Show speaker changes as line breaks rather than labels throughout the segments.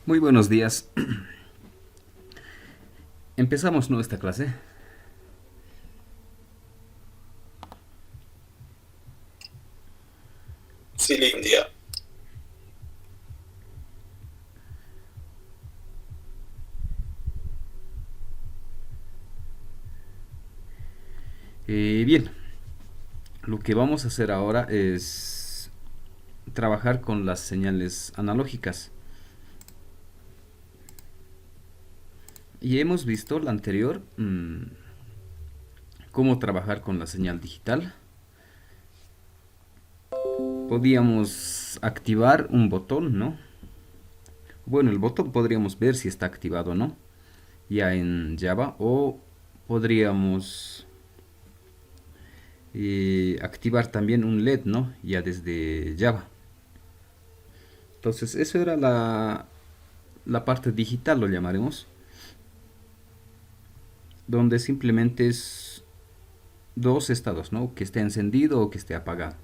Muy buenos días. Empezamos nuestra clase.
Silindia.
Bien, lo que vamos a hacer ahora es trabajar con las señales analógicas. Y hemos visto la anterior, cómo trabajar con la señal digital. Podíamos activar un botón, ¿no? Bueno, el botón podríamos ver si está activado o no, ya en Java, o podríamos activar también un LED, ¿no? Ya desde Java. Entonces, eso era la parte digital, lo llamaremos, donde simplemente es dos estados, ¿no? Que esté encendido o que esté apagado.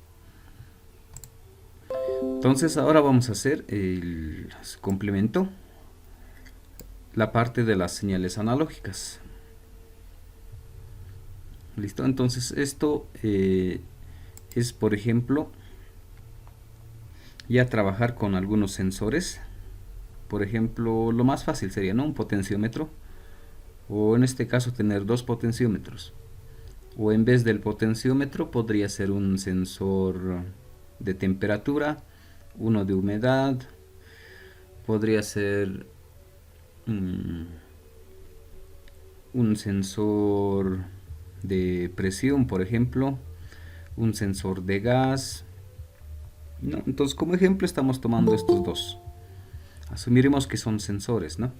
Entonces, ahora vamos a hacer el complemento, la parte de las señales analógicas. ¿Listo? Entonces, esto es, por ejemplo, ya trabajar con algunos sensores. Por ejemplo, lo más fácil sería, ¿no? Un potenciómetro, o en este caso tener dos potenciómetros. O en vez del potenciómetro podría ser un sensor de temperatura, uno de humedad, podría ser mm, un sensor de presión, por ejemplo, un sensor de gas, ¿no? Entonces, como ejemplo estamos tomando estos dos. Asumiremos que son sensores, ¿no?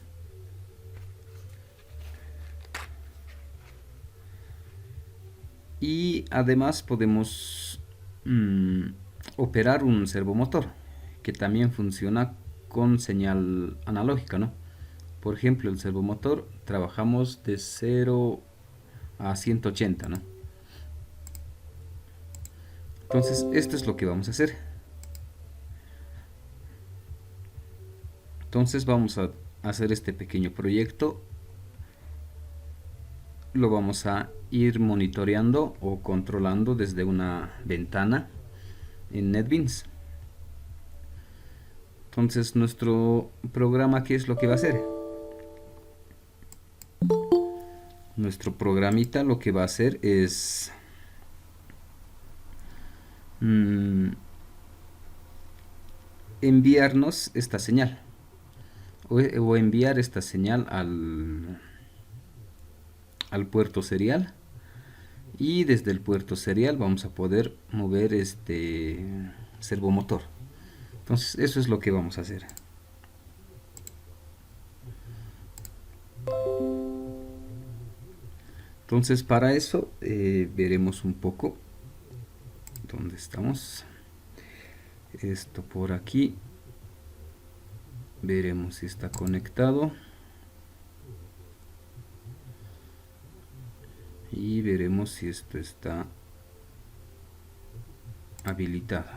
Y además podemos mm, operar un servomotor que también funciona con señal analógica, ¿no? Por ejemplo, el servomotor trabajamos de 0 a 180, ¿no? Entonces, esto es lo que vamos a hacer. Entonces, vamos a hacer este pequeño proyecto. Lo vamos a ir monitoreando o controlando desde una ventana en NetBeans. Entonces, nuestro programa, ¿qué es lo que va a hacer? Nuestro programita lo que va a hacer es mm, enviarnos esta señal o enviar esta señal al puerto serial, y desde el puerto serial vamos a poder mover este servomotor. Entonces eso es lo que vamos a hacer. Entonces para eso veremos un poco dónde estamos. Esto por aquí. Veremos si está conectado. Y veremos si esto está habilitado.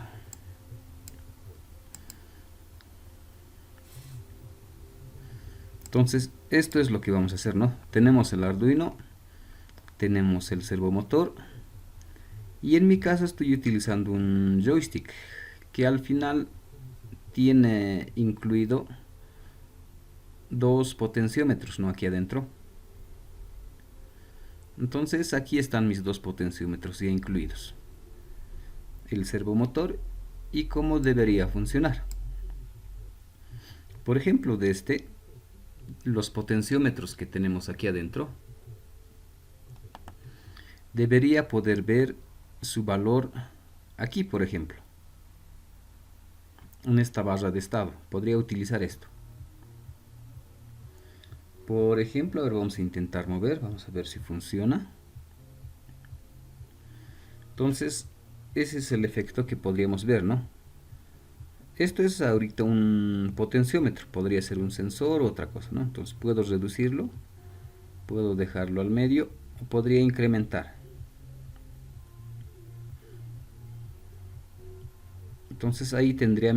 Entonces, esto es lo que vamos a hacer, ¿no? Tenemos el Arduino, tenemos el servomotor, y en mi caso estoy utilizando un joystick que al final tiene incluido dos potenciómetros, ¿no? Aquí adentro. Entonces, aquí están mis dos potenciómetros ya incluidos. El servomotor y cómo debería funcionar. Por ejemplo, de los potenciómetros que tenemos aquí adentro, debería poder ver su valor aquí, por ejemplo, en esta barra de estado. Podría utilizar esto. Por ejemplo, a ver, vamos a intentar mover, vamos a ver si funciona. Entonces, ese es el efecto que podríamos ver, ¿no? Esto es ahorita un potenciómetro, podría ser un sensor o otra cosa, ¿no? Entonces puedo reducirlo, puedo dejarlo al medio, o podría incrementar. Entonces ahí tendría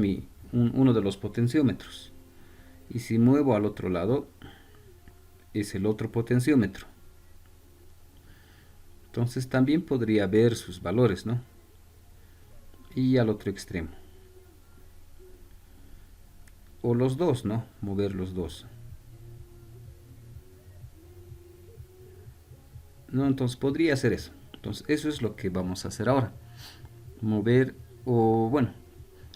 uno de los potenciómetros. Y si muevo al otro lado, es el otro potenciómetro. Entonces también podría ver sus valores, ¿no? Y al otro extremo. O los dos, ¿no? Mover los dos. ¿No? Entonces podría hacer eso. Entonces eso es lo que vamos a hacer ahora. Mover o, bueno,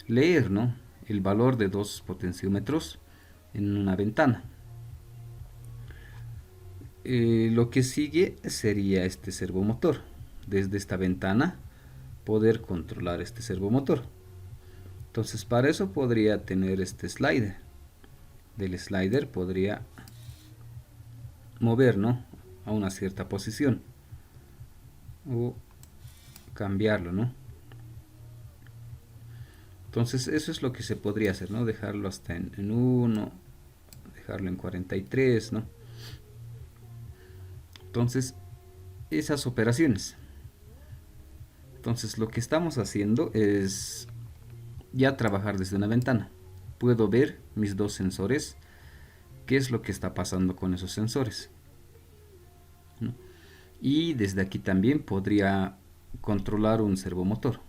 leer, ¿no? El valor de dos potenciómetros en una ventana. Lo que sigue sería este servomotor. Desde esta ventana poder controlar este servomotor. Entonces para eso podría tener este slider. Del slider podría mover, ¿no? A una cierta posición. O cambiarlo, ¿no? Entonces eso es lo que se podría hacer, ¿no? Dejarlo hasta en 1, dejarlo en 43, ¿no? Entonces, esas operaciones. Entonces lo que estamos haciendo es ya trabajar desde una ventana. Puedo ver mis dos sensores, qué es lo que está pasando con esos sensores, ¿no? Y desde aquí también podría controlar un servomotor.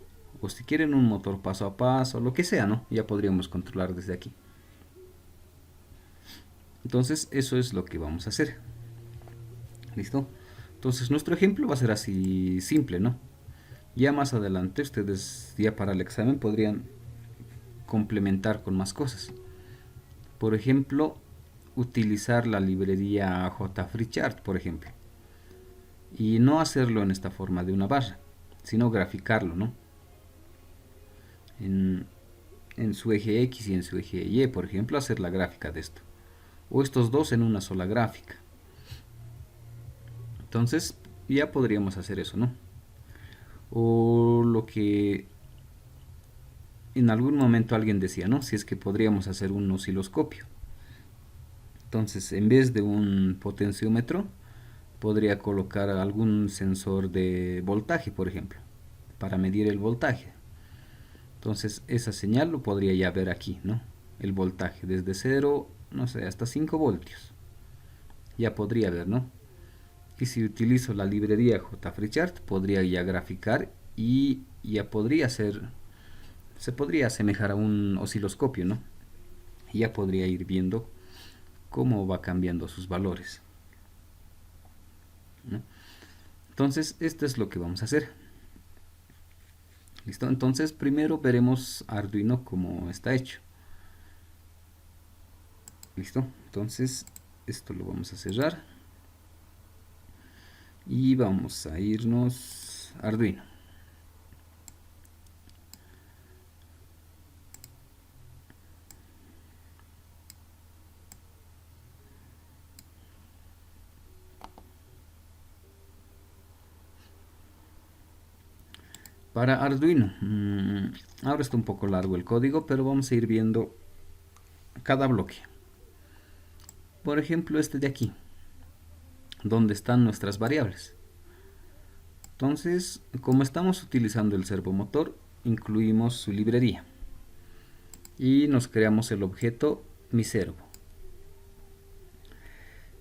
O si quieren un motor paso a paso, lo que sea, ¿no? Ya podríamos controlar desde aquí. Entonces eso es lo que vamos a hacer. ¿Listo? Entonces nuestro ejemplo va a ser así simple, ¿no? Ya más adelante ustedes ya para el examen podrían complementar con más cosas. Por ejemplo, utilizar la librería JFreeChart, por ejemplo. Y no hacerlo en esta forma de una barra, sino graficarlo, ¿no? En su eje X y en su eje Y, por ejemplo, hacer la gráfica de esto. O estos dos en una sola gráfica. Entonces, ya podríamos hacer eso, ¿no? O lo que en algún momento alguien decía, ¿no? Si es que podríamos hacer un osciloscopio. Entonces, en vez de un potenciómetro, podría colocar algún sensor de voltaje, por ejemplo, para medir el voltaje. Entonces, esa señal lo podría ya ver aquí, ¿no? El voltaje desde 0, no sé, hasta 5 voltios. Ya podría ver, ¿no? Y si utilizo la librería JFreeChart, podría ya graficar y ya podría ser, se podría asemejar a un osciloscopio, ¿no? Y ya podría ir viendo cómo va cambiando sus valores, ¿no? Entonces, esto es lo que vamos a hacer. ¿Listo? Entonces, primero veremos Arduino cómo está hecho. ¿Listo? Entonces, esto lo vamos a cerrar. Y vamos a irnos a Arduino. Para Arduino, ahora está un poco largo el código, pero vamos a ir viendo cada bloque. Por ejemplo, este de aquí, donde están nuestras variables. Entonces, como estamos utilizando el servomotor, incluimos su librería. Y nos creamos el objeto mi servo.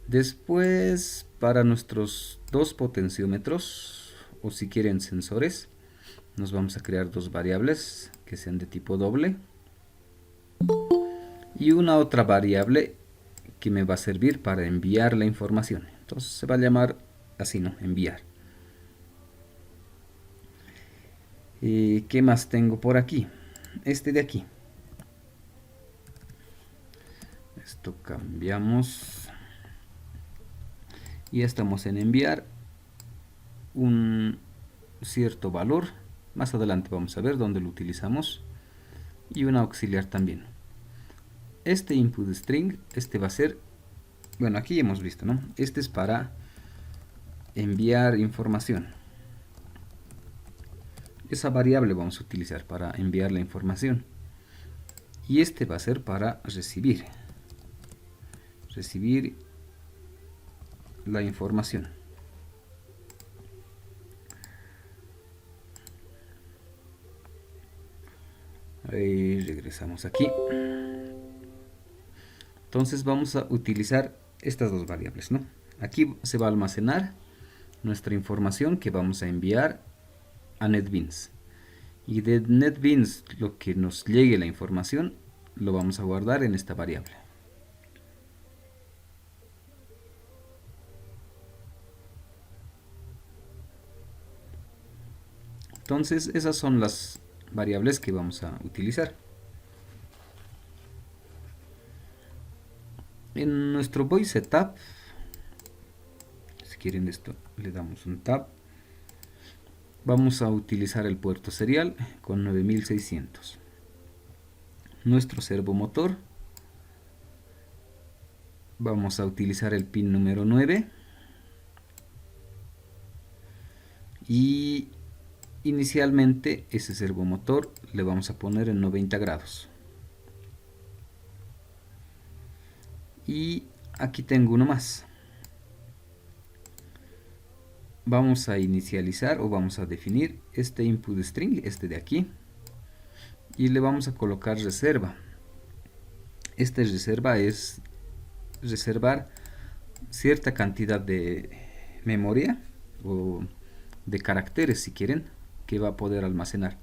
Después, para nuestros dos potenciómetros, o si quieren sensores, nos vamos a crear dos variables que sean de tipo doble. Y una otra variable que me va a servir para enviar la información. Entonces se va a llamar así, ¿no? Enviar. ¿Qué más tengo por aquí? Este de aquí. Esto cambiamos. Y ya estamos en enviar un cierto valor. Más adelante vamos a ver dónde lo utilizamos. Y una auxiliar también. Este input string, este va a ser, bueno, aquí ya hemos visto, ¿no? Este es para enviar información. Esa variable vamos a utilizar para enviar la información. Y este va a ser para recibir la información. Ahí regresamos aquí. Entonces vamos a utilizar estas dos variables, ¿no? Aquí se va a almacenar nuestra información que vamos a enviar a NetBeans. Y de NetBeans lo que nos llegue la información lo vamos a guardar en esta variable. Entonces esas son las variables que vamos a utilizar. En nuestro voice setup, si quieren esto, le damos un tab. Vamos a utilizar el puerto serial con 9600. Nuestro servomotor, vamos a utilizar el pin número 9. Y inicialmente ese servomotor le vamos a poner en 90 grados. Y aquí tengo uno más. Vamos a inicializar o vamos a definir este input string, este de aquí, y le vamos a colocar reserva. Esta reserva es reservar cierta cantidad de memoria o de caracteres, si quieren, que va a poder almacenar.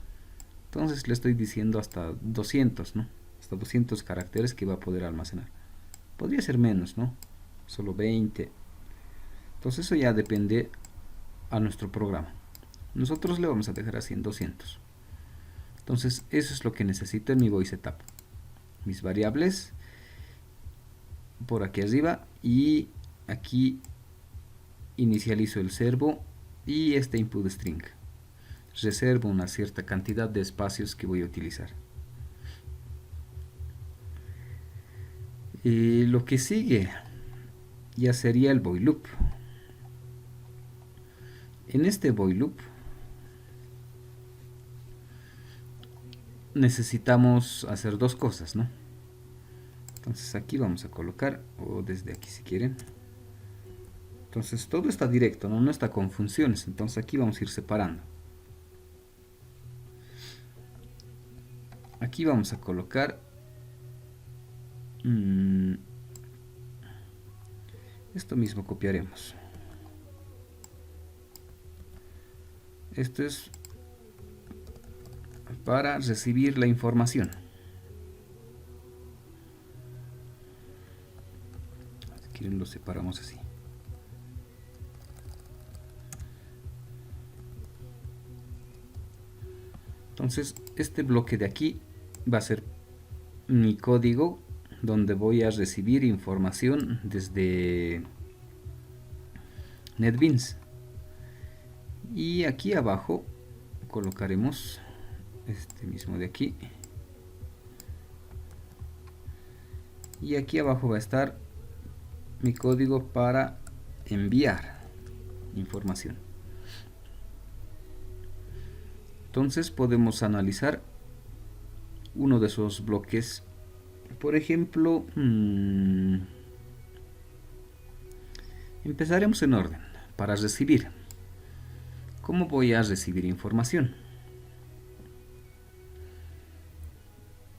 Entonces le estoy diciendo hasta 200, ¿no? Hasta 200 caracteres que va a poder almacenar. Podría ser menos, ¿no? Solo 20. Entonces eso ya depende a nuestro programa. Nosotros le vamos a dejar así en 200. Entonces eso es lo que necesito en mi voice setup. Mis variables por aquí arriba, y aquí inicializo el servo y este input string. Reservo una cierta cantidad de espacios que voy a utilizar. Y lo que sigue ya sería el void loop. En este void loop necesitamos hacer dos cosas, ¿no? Entonces aquí vamos a colocar, o desde aquí si quieren. Entonces todo está directo, ¿no? No está con funciones. Entonces aquí vamos a ir separando. Aquí vamos a colocar esto mismo, copiaremos. Esto es para recibir la información. Si quieren lo separamos así. Entonces este bloque de aquí va a ser mi código donde voy a recibir información desde NetBeans. Y aquí abajo colocaremos este mismo de aquí. Y aquí abajo va a estar mi código para enviar información. Entonces podemos analizar uno de esos bloques. Por ejemplo, empezaremos en orden para recibir. ¿Cómo voy a recibir información?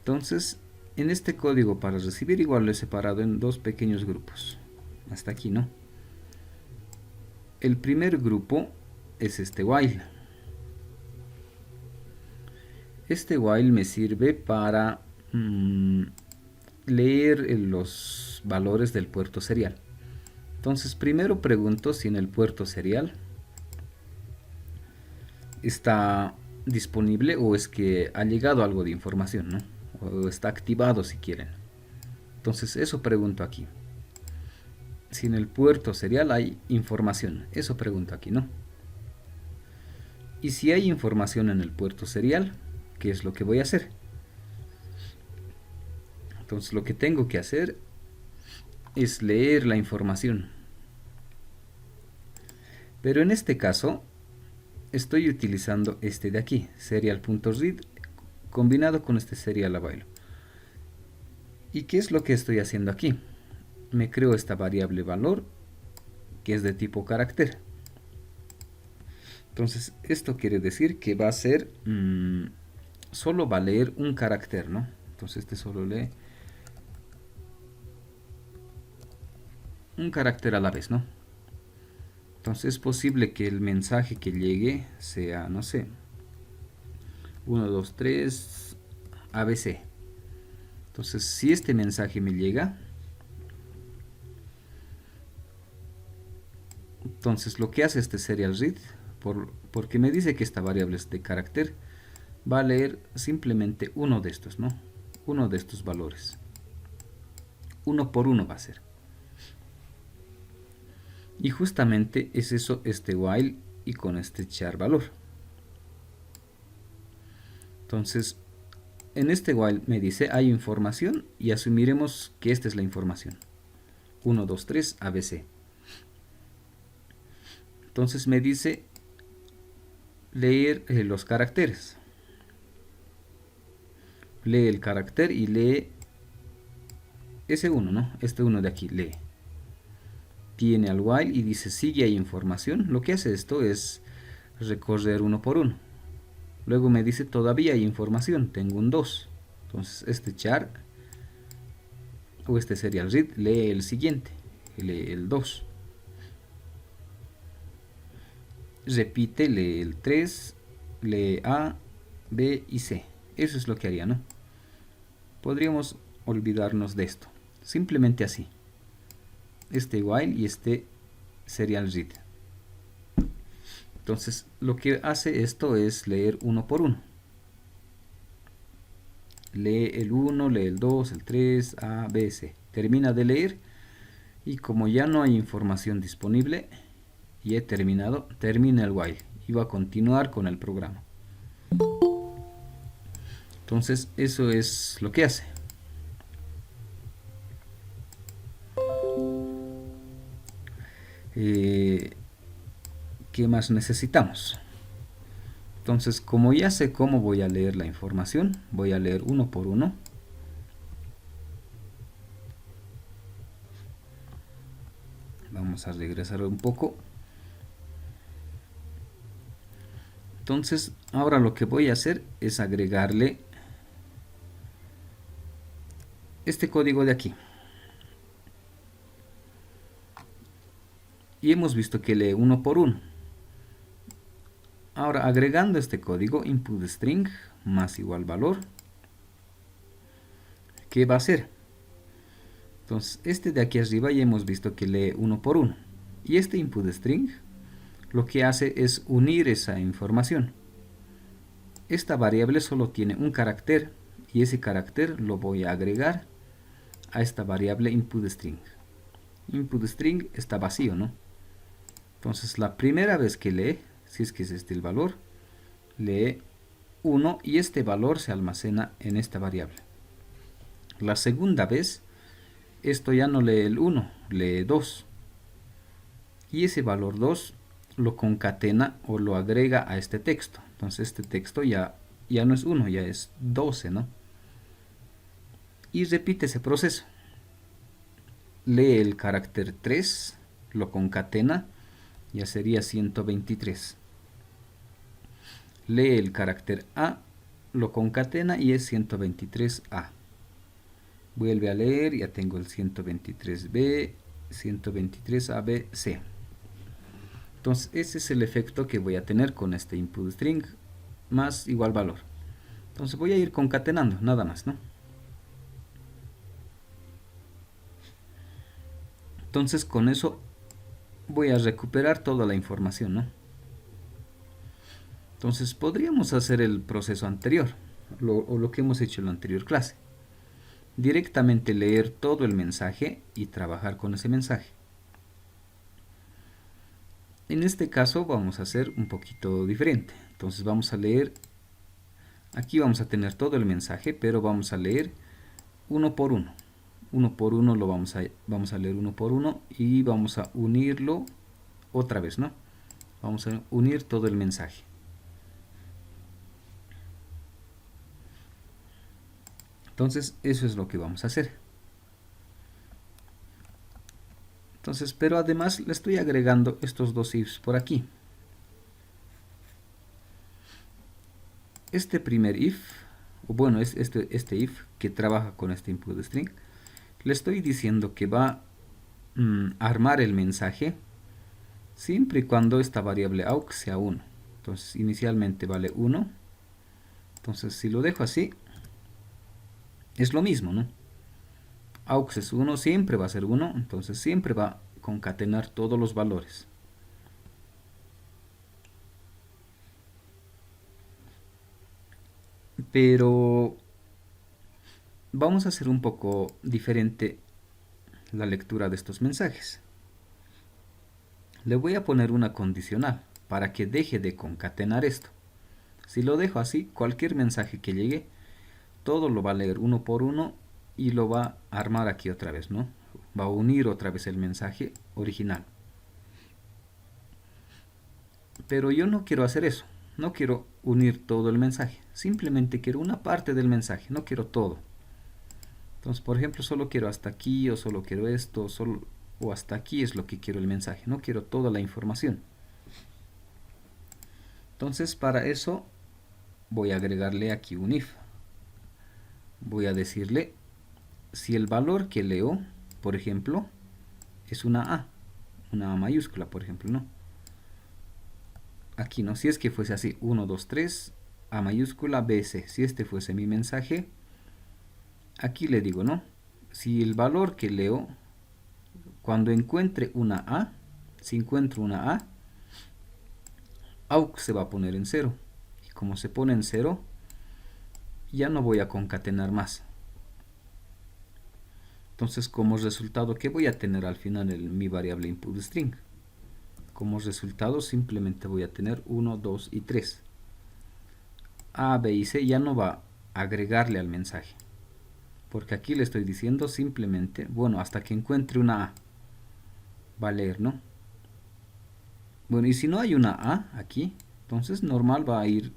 Entonces, en este código para recibir igual lo he separado en dos pequeños grupos. Hasta aquí, ¿no? El primer grupo es este while. Este while me sirve para leer los valores del puerto serial. Entonces primero pregunto si en el puerto serial está disponible o es que ha llegado algo de información, ¿no? O está activado si quieren. Entonces eso pregunto aquí. Si en el puerto serial hay información, eso pregunto aquí, ¿no? Y si hay información en el puerto serial, ¿qué es lo que voy a hacer? Entonces lo que tengo que hacer es leer la información. Pero en este caso estoy utilizando este de aquí, serial.read, combinado con este serial available. ¿Y qué es lo que estoy haciendo aquí? Me creo esta variable valor que es de tipo carácter. Entonces esto quiere decir que va a ser solo va a leer un carácter, ¿no? Entonces este solo lee un carácter a la vez, ¿no? Entonces es posible que el mensaje que llegue sea, no sé, 1, 2, 3, ABC. Entonces, si este mensaje me llega, entonces lo que hace este serial read, porque me dice que esta variable es de carácter, va a leer simplemente uno de estos, ¿no? Uno de estos valores. Uno por uno va a ser. Y justamente es eso este while y con este char valor. Entonces, en este while me dice hay información y asumiremos que esta es la información. 1, 2, 3, ABC. Entonces me dice leer los caracteres. Lee el carácter y lee ese 1, ¿no? Este 1 de aquí, lee. Tiene al while y dice sigue hay información. Lo que hace esto es recorrer uno por uno. Luego me dice todavía hay información, tengo un 2. Entonces este char o este serial read lee el siguiente, lee el 2. Repite, lee el 3, lee A, B y C. Eso es lo que haría, ¿no? Podríamos olvidarnos de esto. Simplemente así. Este while y este serial read. Entonces, lo que hace esto es leer uno por uno. Lee el 1, lee el 2, el 3, A, B, C. Termina de leer y como ya no hay información disponible y he terminado, termina el while y va a continuar con el programa. Entonces, eso es lo que hace. ¿Qué más necesitamos? Entonces, como ya sé cómo voy a leer la información, voy a leer uno por uno. Vamos a regresar un poco. Entonces, ahora lo que voy a hacer es agregarle este código de aquí. Y hemos visto que lee uno por uno. Ahora, agregando este código, input string más igual valor, ¿qué va a hacer? Entonces, este de aquí arriba ya hemos visto que lee uno por uno. Y este input string lo que hace es unir esa información. Esta variable solo tiene un carácter y ese carácter lo voy a agregar a esta variable input string. Input string está vacío, ¿no? Entonces, la primera vez que lee, si es que es este el valor, lee 1 y este valor se almacena en esta variable. La segunda vez, esto ya no lee el 1, lee 2. Y ese valor 2 lo concatena o lo agrega a este texto. Entonces este texto ya no es 1, ya es 12, ¿no? Y repite ese proceso. Lee el carácter 3, lo concatena, ya sería 123. Lee el carácter A, lo concatena y es 123A. Vuelve a leer, ya tengo el 123B, 123AB, C. Entonces ese es el efecto que voy a tener con este input string más igual valor. Entonces voy a ir concatenando, nada más, ¿no? Entonces con eso voy a recuperar toda la información, ¿no? Entonces podríamos hacer el proceso anterior, o lo que hemos hecho en la anterior clase. Directamente leer todo el mensaje y trabajar con ese mensaje. En este caso vamos a hacer un poquito diferente. Entonces vamos a leer, aquí vamos a tener todo el mensaje, pero vamos a leer uno por uno. Uno por uno lo vamos a leer uno por uno y vamos a unirlo otra vez, ¿no? Vamos a unir todo el mensaje. Entonces eso es lo que vamos a hacer. Entonces, pero además le estoy agregando estos dos ifs por aquí. Este primer if, o bueno, este if que trabaja con este input string, le estoy diciendo que va armar el mensaje siempre y cuando esta variable aux sea 1. Entonces inicialmente vale 1. Entonces si lo dejo así, es lo mismo, ¿no? Aux es 1, siempre va a ser 1, entonces siempre va a concatenar todos los valores. Pero vamos a hacer un poco diferente la lectura de estos mensajes. Le voy a poner una condicional para que deje de concatenar esto. Si lo dejo así, cualquier mensaje que llegue, todo lo va a leer uno por uno y lo va a armar aquí otra vez, ¿no? Va a unir otra vez el mensaje original. Pero yo no quiero hacer eso. No quiero unir todo el mensaje. Simplemente quiero una parte del mensaje. No quiero todo. Entonces, por ejemplo, solo quiero hasta aquí, o solo quiero esto, o hasta aquí es lo que quiero el mensaje. No quiero toda la información. Entonces, para eso voy a agregarle aquí un if. Voy a decirle si el valor que leo, por ejemplo, es una A mayúscula, por ejemplo, ¿no? Aquí, ¿no? Si es que fuese así, 1, 2, 3, A mayúscula, B, C. Si este fuese mi mensaje, aquí le digo, ¿no? Si el valor que leo, cuando encuentre una A, si encuentro una A, aux se va a poner en 0. Y como se pone en 0, ya no voy a concatenar más. Entonces, como resultado, ¿qué voy a tener al final en mi variable input string? Como resultado, simplemente voy a tener 1, 2 y 3. A, B y C ya no va a agregarle al mensaje. Porque aquí le estoy diciendo simplemente, bueno, hasta que encuentre una A. Va a leer, ¿no? Bueno, y si no hay una A aquí, entonces normal va a ir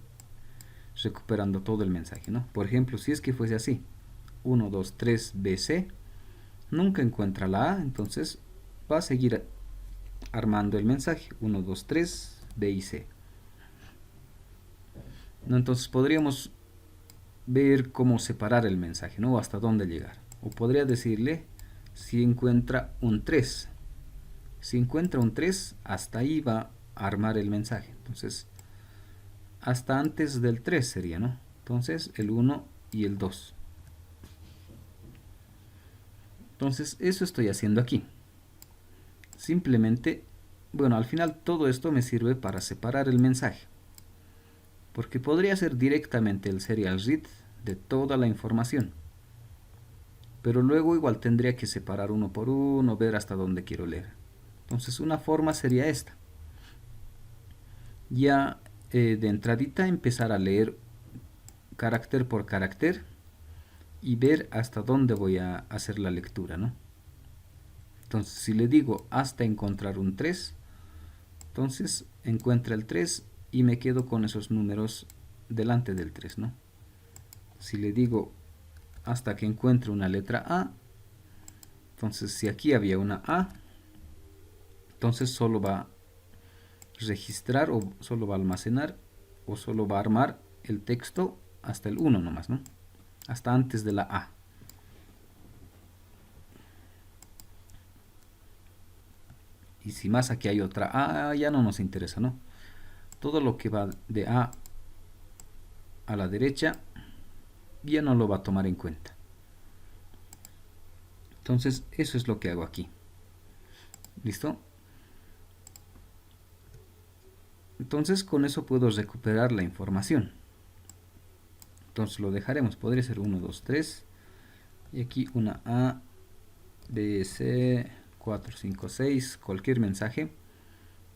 recuperando todo el mensaje, ¿no? Por ejemplo, si es que fuese así, 1, 2, 3, B, C, nunca encuentra la A, entonces va a seguir armando el mensaje, 1, 2, 3, B y C. ¿No? Entonces podríamos ver cómo separar el mensaje, ¿no? O hasta dónde llegar. O podría decirle si encuentra un 3. Si encuentra un 3, hasta ahí va a armar el mensaje. Entonces, hasta antes del 3 sería, ¿no? Entonces, el 1 y el 2. Entonces, eso estoy haciendo aquí. Simplemente, bueno, al final todo esto me sirve para separar el mensaje. Porque podría ser directamente el serial read de toda la información. Pero luego igual tendría que separar uno por uno, ver hasta dónde quiero leer. Entonces, una forma sería esta. Ya de entradita empezar a leer carácter por carácter y ver hasta dónde voy a hacer la lectura, ¿no? Entonces, si le digo hasta encontrar un 3, entonces encuentra el 3 y me quedo con esos números delante del 3, ¿no? Si le digo hasta que encuentre una letra A, entonces si aquí había una A, entonces solo va a registrar o solo va a almacenar o solo va a armar el texto hasta el 1 nomás, ¿no? Hasta antes de la A. Y si más aquí hay otra A, ya no nos interesa, ¿no? Todo lo que va de A a la derecha ya no lo va a tomar en cuenta. Entonces, eso es lo que hago aquí. ¿Listo? Entonces, con eso puedo recuperar la información. Entonces, lo dejaremos. Podría ser 1, 2, 3. Y aquí una A, B, C, 4, 5, 6. Cualquier mensaje.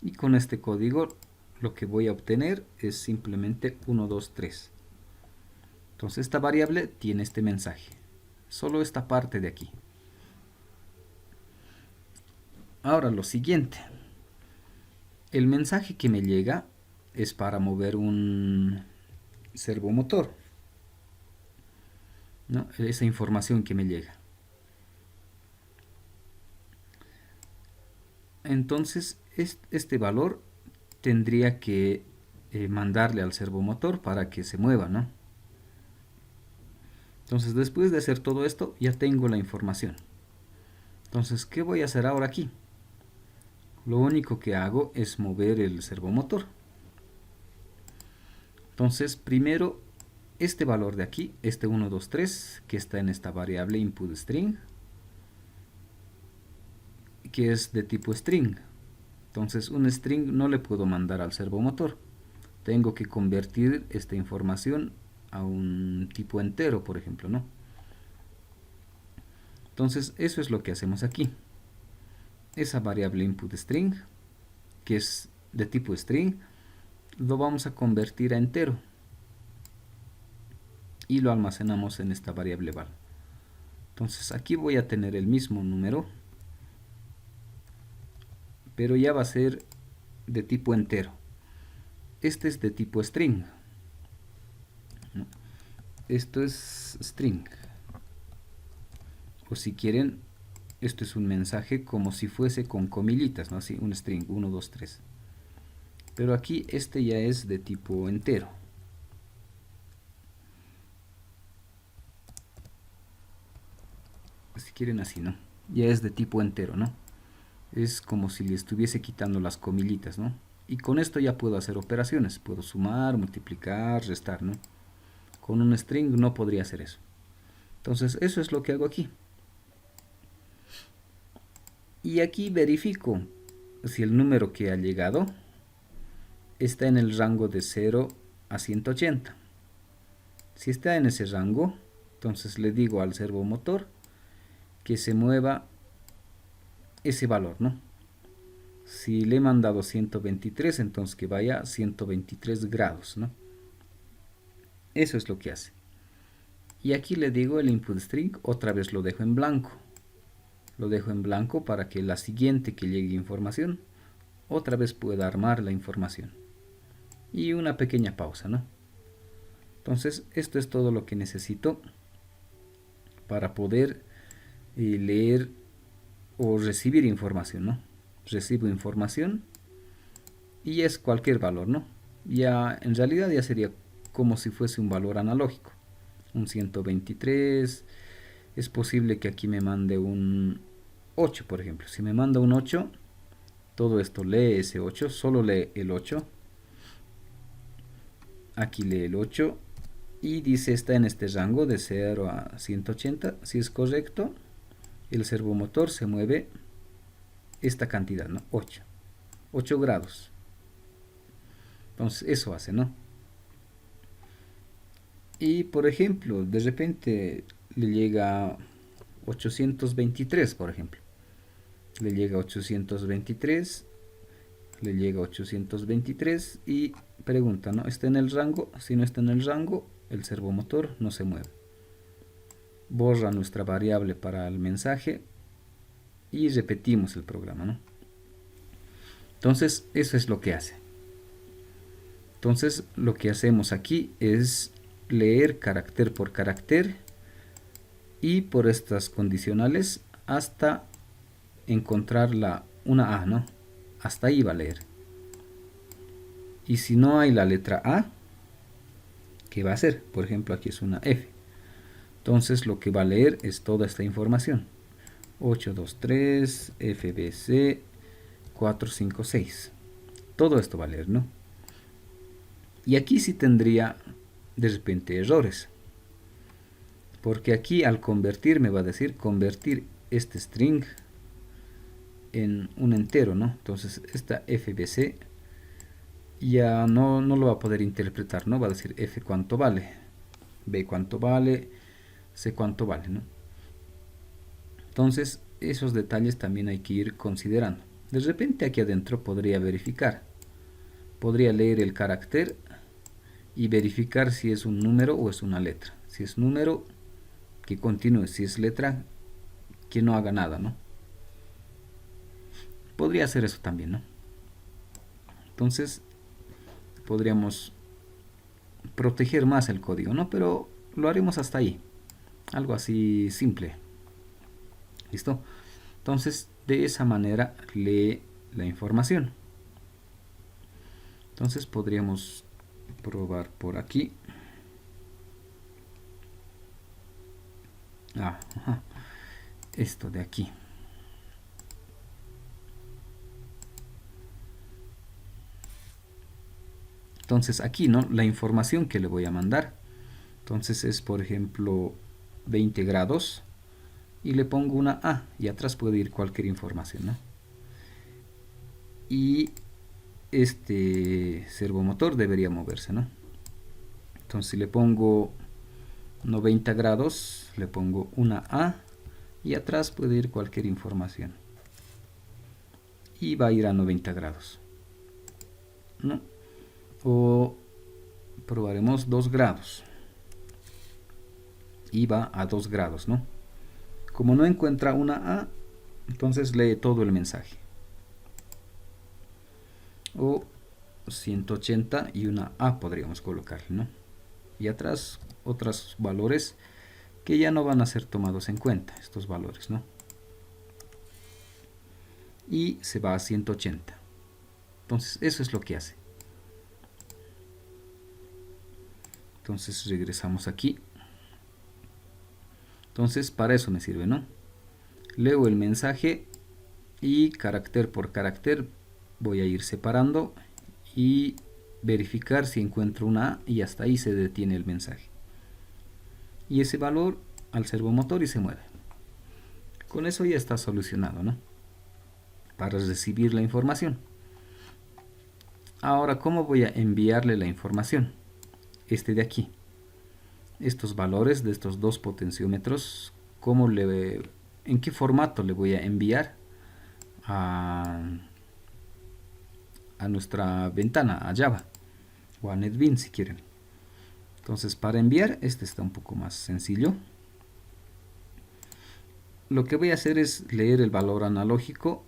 Y con este código, lo que voy a obtener es simplemente 1, 2, 3. Entonces, esta variable tiene este mensaje. Solo esta parte de aquí. Ahora, lo siguiente. El mensaje que me llega es para mover un servomotor, ¿no? Esa información que me llega. Entonces, este valor tendría que mandarle al servomotor para que se mueva, ¿no? Entonces, después de hacer todo esto, ya tengo la información. Entonces, ¿qué voy a hacer ahora aquí? Lo único que hago es mover el servomotor. Entonces, primero, este valor de aquí, este 1, 2, 3, que está en esta variable input string, que es de tipo string. Entonces, un string no le puedo mandar al servomotor. Tengo que convertir esta información a un tipo entero, por ejemplo, ¿no? Entonces, eso es lo que hacemos aquí. Esa variable input string, que es de tipo string, lo vamos a convertir a entero y lo almacenamos en esta variable val. Entonces aquí voy a tener el mismo número, pero ya va a ser de tipo entero. Este es de tipo string. Esto es string. O si quieren, esto es un mensaje como si fuese con comillitas, ¿no? Así, un string, 1, 2, 3. Pero aquí este ya es de tipo entero. Si quieren así, ¿no? Ya es de tipo entero, ¿no? Es como si le estuviese quitando las comillitas, ¿no? Y con esto ya puedo hacer operaciones. Puedo sumar, multiplicar, restar, ¿no? Con un string no podría hacer eso. Entonces eso es lo que hago aquí. Y aquí verifico si el número que ha llegado está en el rango de 0 a 180. Si está en ese rango, entonces le digo al servomotor que se mueva ese valor, ¿no? Si le he mandado 123, entonces que vaya a 123 grados, ¿no? Eso es lo que hace. Y aquí le digo el input string, otra vez lo dejo en blanco. Lo dejo en blanco para que la siguiente que llegue información, otra vez pueda armar la información. Y una pequeña pausa, ¿no? Entonces, esto es todo lo que necesito para poder leer o recibir información, ¿no? Recibo información y es cualquier valor, ¿no? Ya en realidad ya sería como si fuese un valor analógico. Un 123, es posible que aquí me mande un 8, por ejemplo. Si me manda un 8, todo esto lee ese 8, solo lee el 8. Aquí lee el 8 y dice está en este rango de 0 a 180. Si es correcto, el servomotor se mueve esta cantidad, ¿no? 8 grados. Entonces eso hace, ¿no? Y por ejemplo, de repente le llega 823, por ejemplo. Le llega 823, le llega 823 y pregunta, ¿no? ¿Está en el rango? Si no está en el rango, el servomotor no se mueve. Borra nuestra variable para el mensaje y repetimos el programa, ¿no? Entonces, eso es lo que hace. Entonces, lo que hacemos aquí es leer carácter por carácter y por estas condicionales hasta encontrar una A, ¿no? Hasta ahí va a leer. Y si no hay la letra A, ¿qué va a hacer? Por ejemplo, aquí es una F. Entonces, lo que va a leer es toda esta información. 823, FBC, 456. Todo esto va a leer, ¿no? Y aquí sí tendría de repente errores. Porque aquí al convertir me va a decir convertir este string en un entero, ¿no? Entonces esta FBC ya no lo va a poder interpretar, ¿no? Va a decir F cuánto vale, B cuánto vale, C cuánto vale, ¿no? Entonces esos detalles también hay que ir considerando. De repente aquí adentro podría verificar. Podría leer el carácter y verificar si es un número o es una letra. Si es número, que continúe. Si es letra, que no haga nada, ¿no? Podría hacer eso también, ¿no? Entonces, podríamos proteger más el código, ¿no? Pero lo haremos hasta ahí. Algo así simple. ¿Listo? Entonces, de esa manera lee la información. Entonces, podríamos probar por aquí. Esto de aquí. Entonces aquí, ¿no?, la información que le voy a mandar. Entonces es, por ejemplo, 20 grados y le pongo una A y atrás puede ir cualquier información, ¿no? Y este servomotor debería moverse, ¿no? Entonces si le pongo 90 grados, le pongo una A y atrás puede ir cualquier información. Y va a ir a 90 grados, ¿no? O probaremos 2 grados. Y va a 2 grados, ¿no? Como no encuentra una A, entonces lee todo el mensaje. O 180 y una A podríamos colocarle, ¿no? Y atrás otros valores que ya no van a ser tomados en cuenta, estos valores, ¿no? Y se va a 180. Entonces eso es lo que hace. Entonces regresamos aquí. Entonces para eso me sirve, ¿no? Leo el mensaje y carácter por carácter voy a ir separando y verificar si encuentro una A y hasta ahí se detiene el mensaje. Y ese valor al servomotor y se mueve. Con eso ya está solucionado, ¿no?, para recibir la información. Ahora, ¿cómo voy a enviarle la información? Este de aquí. Estos valores de estos dos potenciómetros, ¿en qué formato le voy a enviar a nuestra ventana, a Java o a NetBeans si quieren? Entonces para enviar, este está un poco más sencillo. Lo que voy a hacer es leer el valor analógico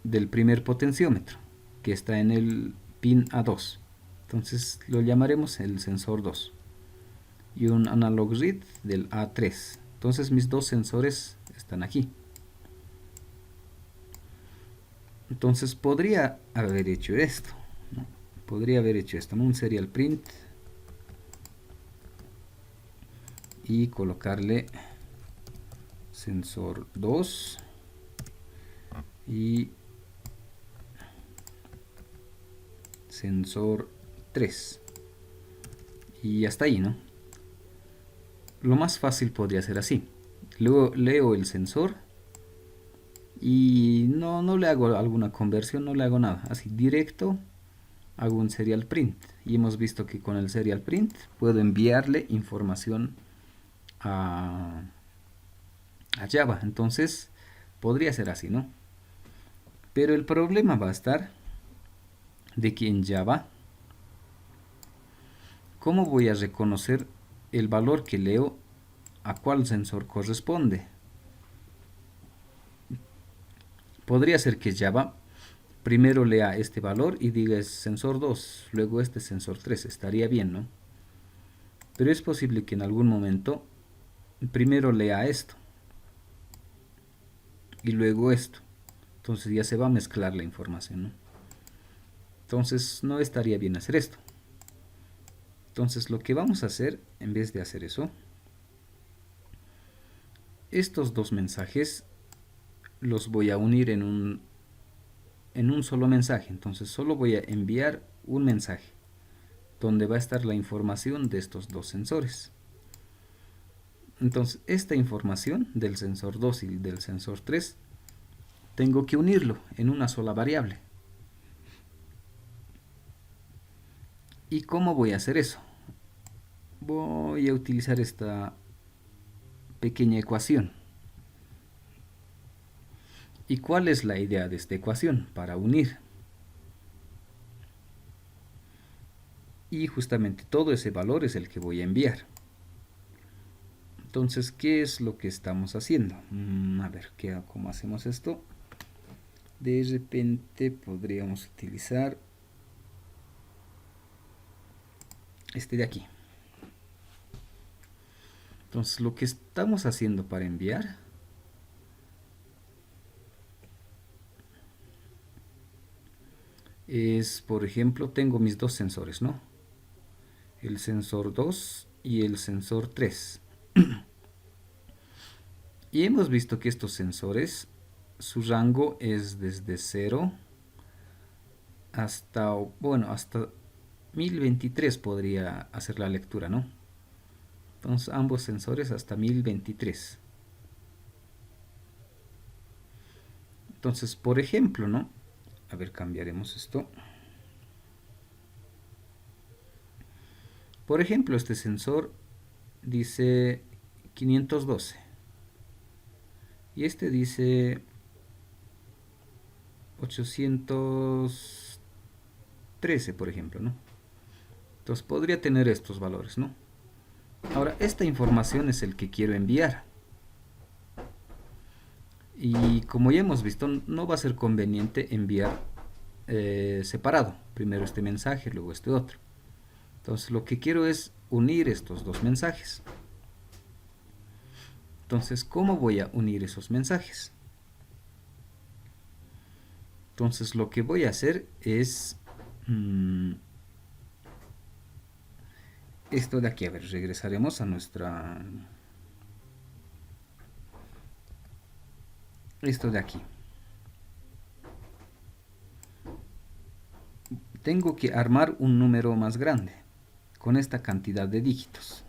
del primer potenciómetro que está en el pin A2. Entonces lo llamaremos el sensor 2 y un analog read del A3. Entonces mis dos sensores están aquí. Entonces podría haber hecho esto, ¿no? Podría haber hecho esto, ¿no?, un serial print y colocarle sensor 2 y sensor 3 y hasta ahí, ¿no? Lo más fácil podría ser así. Luego leo el sensor y no le hago alguna conversión, no le hago nada, así directo hago un serial print. Y hemos visto que con el serial print puedo enviarle información a Java. Entonces podría ser así, ¿no? Pero el problema va a estar de que en Java, ¿cómo voy a reconocer el valor que leo a cuál sensor corresponde? Podría ser que Java primero lea este valor y diga es sensor 2, luego este sensor 3, estaría bien, ¿no? Pero es posible que en algún momento primero lea esto y luego esto. Entonces ya se va a mezclar la información, ¿no? Entonces no estaría bien hacer esto. Entonces lo que vamos a hacer, en vez de hacer eso, estos dos mensajes los voy a unir en un solo mensaje. Entonces solo voy a enviar un mensaje donde va a estar la información de estos dos sensores. Entonces esta información del sensor 2 y del sensor 3 tengo que unirlo en una sola variable. ¿Y cómo voy a hacer eso? Voy a utilizar esta pequeña ecuación. ¿Y cuál es la idea de esta ecuación? Para unir. Y justamente todo ese valor es el que voy a enviar. Entonces, ¿qué es lo que estamos haciendo? A ver, ¿cómo hacemos esto? De repente podríamos utilizar este de aquí. Entonces, lo que estamos haciendo para enviar es, por ejemplo, tengo mis dos sensores, ¿no? El sensor 2 y el sensor 3. Y hemos visto que estos sensores, su rango es desde 0 hasta 1023 podría hacer la lectura, ¿no? Entonces ambos sensores hasta 1023. Entonces, por ejemplo, ¿no? A ver, cambiaremos esto. Por ejemplo, este sensor dice 512 y este dice 813, por ejemplo, ¿no? Entonces podría tener estos valores, ¿no? Ahora, esta información es el que quiero enviar. Y como ya hemos visto, no va a ser conveniente enviar separado. Primero este mensaje, luego este otro. Entonces lo que quiero es unir estos dos mensajes. Entonces, ¿cómo voy a unir esos mensajes? Entonces lo que voy a hacer es esto de aquí. A ver, regresaremos a nuestra... Esto de aquí. Tengo que armar un número más grande con esta cantidad de dígitos.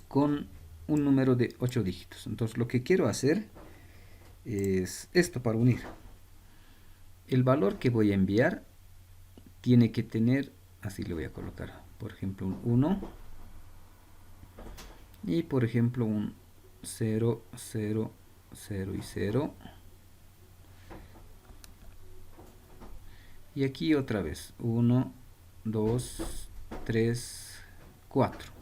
Con un número de 8 dígitos. Entonces lo que quiero hacer es esto para unir. El valor que voy a enviar tiene que tener, así le voy a colocar, por ejemplo un 1 y por ejemplo un 0, 0, 0 y 0. Y aquí otra vez 1, 2, 3, 4.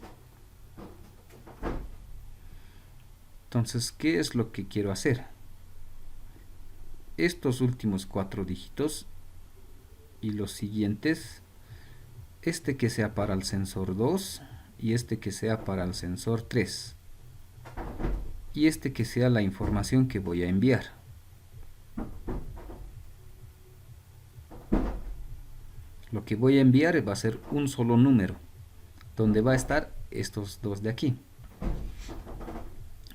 Entonces, ¿qué es lo que quiero hacer? Estos últimos 4 dígitos y los siguientes, este que sea para el sensor 2 y este que sea para el sensor 3 y este que sea la información que voy a enviar. Lo que voy a enviar va a ser un solo número donde va a estar estos dos de aquí.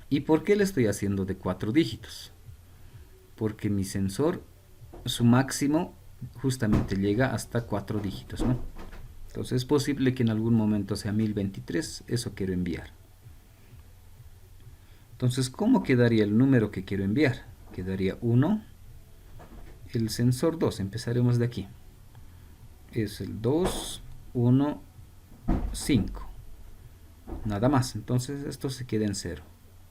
¿Y por qué le estoy haciendo de 4 dígitos? Porque mi sensor, su máximo justamente llega hasta 4 dígitos, ¿no? Entonces es posible que en algún momento sea 1023, eso quiero enviar. Entonces, ¿cómo quedaría el número que quiero enviar? Quedaría 1, el sensor 2, empezaremos de aquí. Es el 2, 1, 5. Nada más, entonces esto se queda en 0.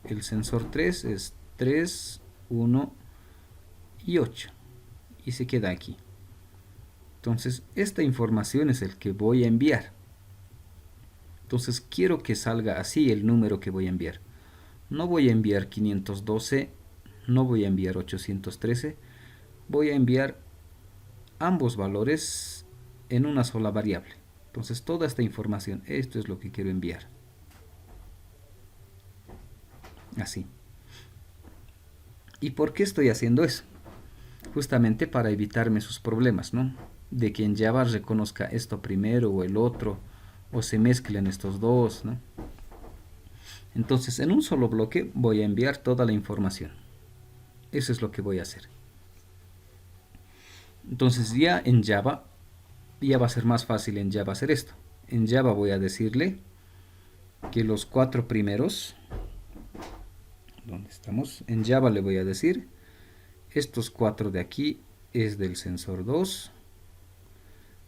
El sensor 3 es 3, 1 y 8. Y se queda aquí. Entonces, esta información es el que voy a enviar. Entonces, quiero que salga así el número que voy a enviar. No voy a enviar 512, no voy a enviar 813. Voy a enviar ambos valores en una sola variable. Entonces, toda esta información, esto es lo que quiero enviar. Así. ¿Y por qué estoy haciendo eso? Justamente para evitarme sus problemas, ¿no? De que en Java reconozca esto primero o el otro, o se mezclen estos dos, ¿no? Entonces, en un solo bloque voy a enviar toda la información. Eso es lo que voy a hacer. Entonces, ya en Java, ya va a ser más fácil en Java hacer esto. En Java voy a decirle que los 4 primeros, ¿dónde estamos? En Java le voy a decir, estos 4 de aquí es del sensor 2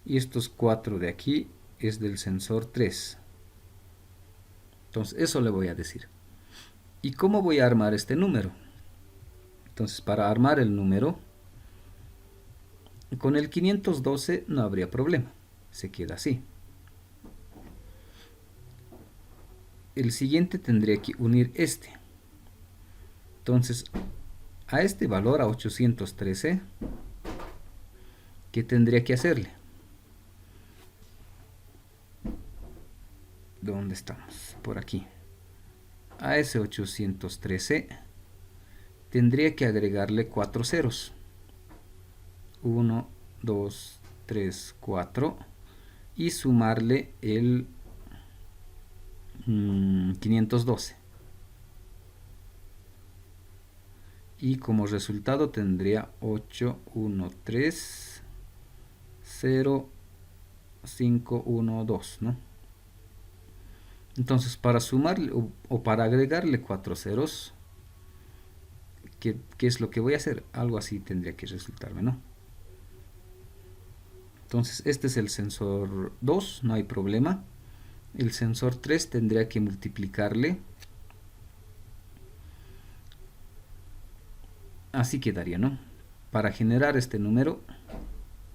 y estos 4 de aquí es del sensor 3. Entonces eso le voy a decir. ¿Y cómo voy a armar este número? Entonces, para armar el número, con el 512 no habría problema, se queda así. El siguiente tendría que unir este. Entonces, a este valor, a 813, ¿qué tendría que hacerle? ¿Dónde estamos? Por aquí. A ese 813 tendría que agregarle 4 ceros. 1, 2, 3, 4 y sumarle el 512. Y como resultado tendría 8, 1, 3, 0, 5, 1, 2, ¿no? Entonces, para sumarle o para agregarle 4 ceros, ¿qué es lo que voy a hacer? Algo así tendría que resultarme, ¿no? Entonces, este es el sensor 2, no hay problema. El sensor 3 tendría que multiplicarle. Así quedaría, ¿no? Para generar este número,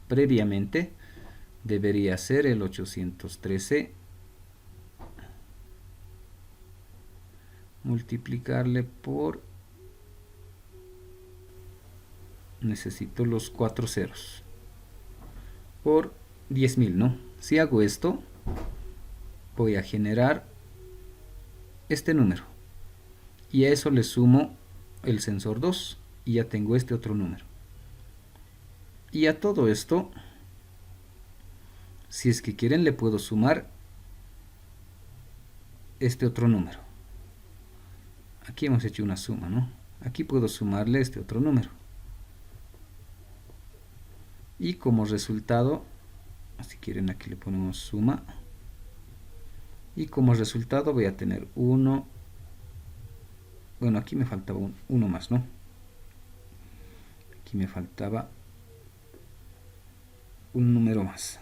previamente debería ser el 813 multiplicarle por, necesito los 4 ceros, por 10.000, ¿no? Si hago esto, voy a generar este número y a eso le sumo el sensor 2 y ya tengo este otro número. Y a todo esto, si es que quieren, le puedo sumar este otro número. Aquí hemos hecho una suma, ¿no? Aquí puedo sumarle este otro número. Y como resultado, si quieren aquí le ponemos suma. Y como resultado voy a tener 1. Bueno, aquí me faltaba uno más, ¿no? Aquí me faltaba un número más.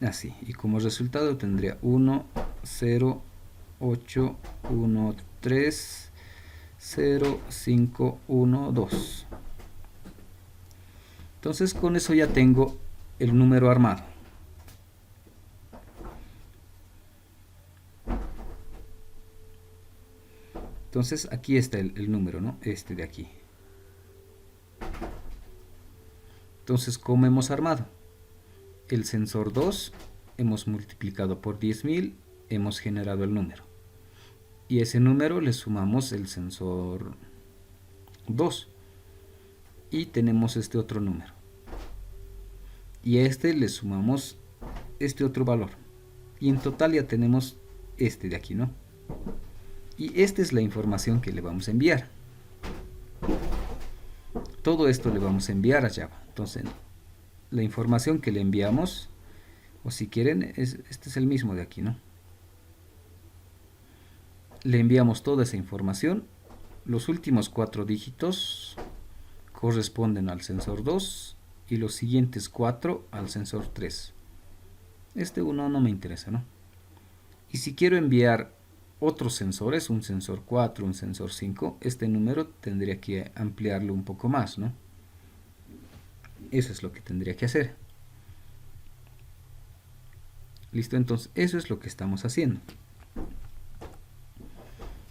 Así, y como resultado tendría 1, 0, 8, 1, 3, 0, 5, 1, 2. Entonces con eso ya tengo el número armado. Entonces aquí está el número, ¿no? Este de aquí. Entonces, ¿cómo hemos armado? El sensor 2 hemos multiplicado por 10.000, hemos generado el número. Y ese número le sumamos el sensor 2. Y tenemos este otro número. Y a este le sumamos este otro valor. Y en total ya tenemos este de aquí, ¿no? Y esta es la información que le vamos a enviar. Todo esto le vamos a enviar a Java. Entonces, la información que le enviamos, o si quieren, este es el mismo de aquí, ¿no? Le enviamos toda esa información. Los últimos 4 dígitos corresponden al sensor 2 y los siguientes 4 al sensor 3. Este 1 no me interesa, ¿no? Y si quiero enviar otros sensores, un sensor 4, un sensor 5, este número tendría que ampliarlo un poco más, ¿no? Eso es lo que tendría que hacer. Listo, entonces eso es lo que estamos haciendo.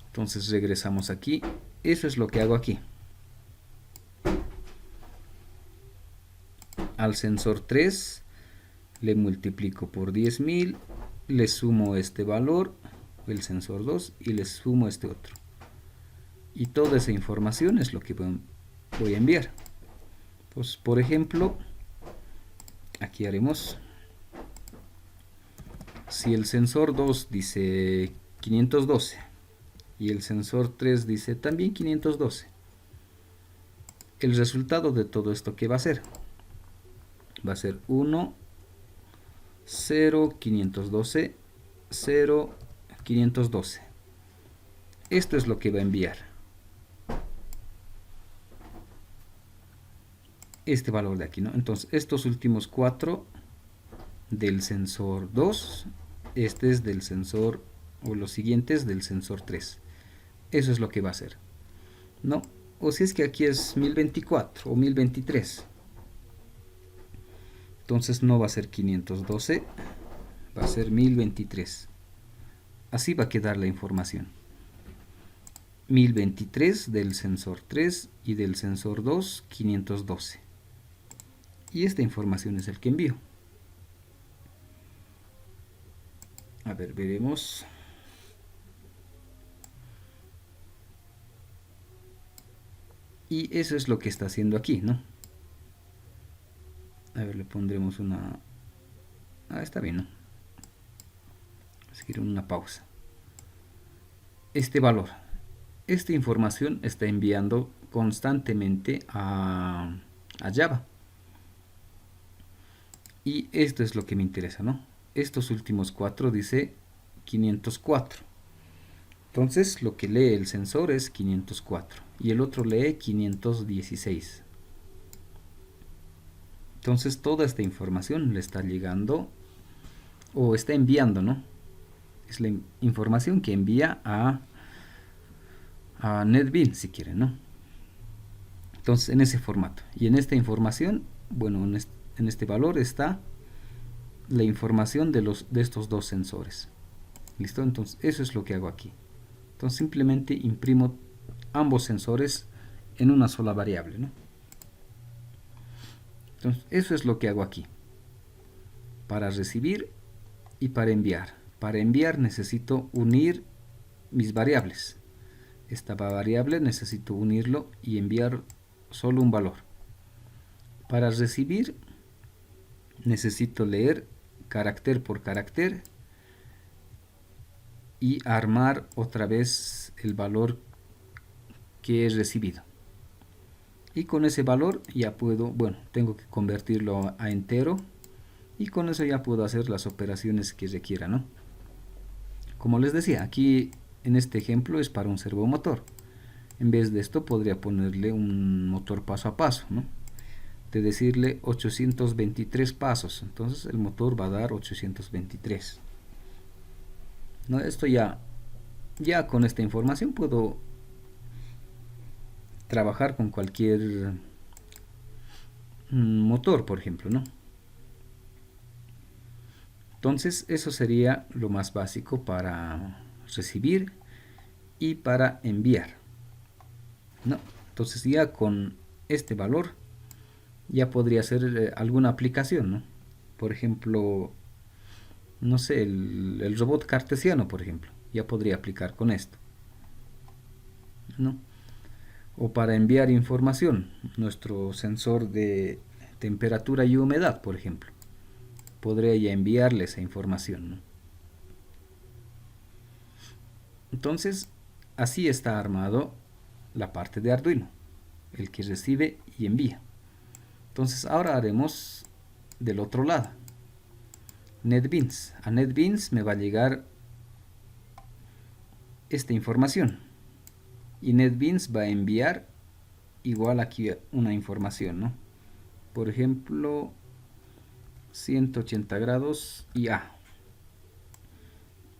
Entonces regresamos aquí. Eso es lo que hago aquí. Al sensor 3 le multiplico por 10.000, le sumo este valor, el sensor 2, y le sumo este otro. Y toda esa información es lo que voy a enviar. Pues, por ejemplo, aquí haremos, si el sensor 2 dice 512 y el sensor 3 dice también 512, el resultado de todo esto, ¿qué va a ser? Va a ser 1, 0, 512, 0, 512. Esto es lo que va a enviar. Este valor de aquí, ¿no? Entonces, estos últimos 4 del sensor 2, este es del sensor, o los siguientes del sensor 3. Eso es lo que va a hacer, ¿no? O si es que aquí es 1024 o 1023. Entonces no va a ser 512, va a ser 1023. Así va a quedar la información. 1023 del sensor 3 y del sensor 2, 512. Y esta información es el que envío. A ver, veremos. Y eso es lo que está haciendo aquí, ¿no? A ver, le pondremos una... está bien, ¿no? Seguir una pausa. Este valor, esta información está enviando constantemente a a Java. Y esto es lo que me interesa, ¿no? Estos últimos 4 dice 504. Entonces lo que lee el sensor es 504 y el otro lee 516. Entonces toda esta información le está llegando o está enviando, ¿no? Es la información que envía a NetBeans, si quieren, ¿no? Entonces en ese formato. Y en esta información, bueno, en este valor está la información de estos dos sensores. ¿Listo? Entonces eso es lo que hago aquí. Entonces simplemente imprimo ambos sensores en una sola variable, ¿no? Entonces eso es lo que hago aquí. Para recibir y para enviar. Para enviar necesito unir mis variables. Esta variable necesito unirlo y enviar solo un valor. Para recibir necesito leer carácter por carácter y armar otra vez el valor que he recibido. Y con ese valor ya puedo, bueno, tengo que convertirlo a entero y con eso ya puedo hacer las operaciones que requiera, ¿no? Como les decía, aquí en este ejemplo es para un servomotor. En vez de esto podría ponerle un motor paso a paso, ¿no? De decirle 823 pasos, entonces el motor va a dar 823. ¿No? Esto ya con esta información puedo trabajar con cualquier motor, por ejemplo, ¿no? Entonces eso sería lo más básico para recibir y para enviar, ¿no? Entonces ya con este valor ya podría hacer alguna aplicación, ¿no? Por ejemplo, no sé, el robot cartesiano, por ejemplo, ya podría aplicar con esto, ¿no? O para enviar información, nuestro sensor de temperatura y humedad, por ejemplo, podría ya enviarle esa información, ¿no? Entonces, así está armado la parte de Arduino, el que recibe y envía. Entonces, ahora haremos del otro lado. NetBeans. A NetBeans me va a llegar esta información. Y NetBeans va a enviar igual aquí una información, ¿no? Por ejemplo, 180 grados y A.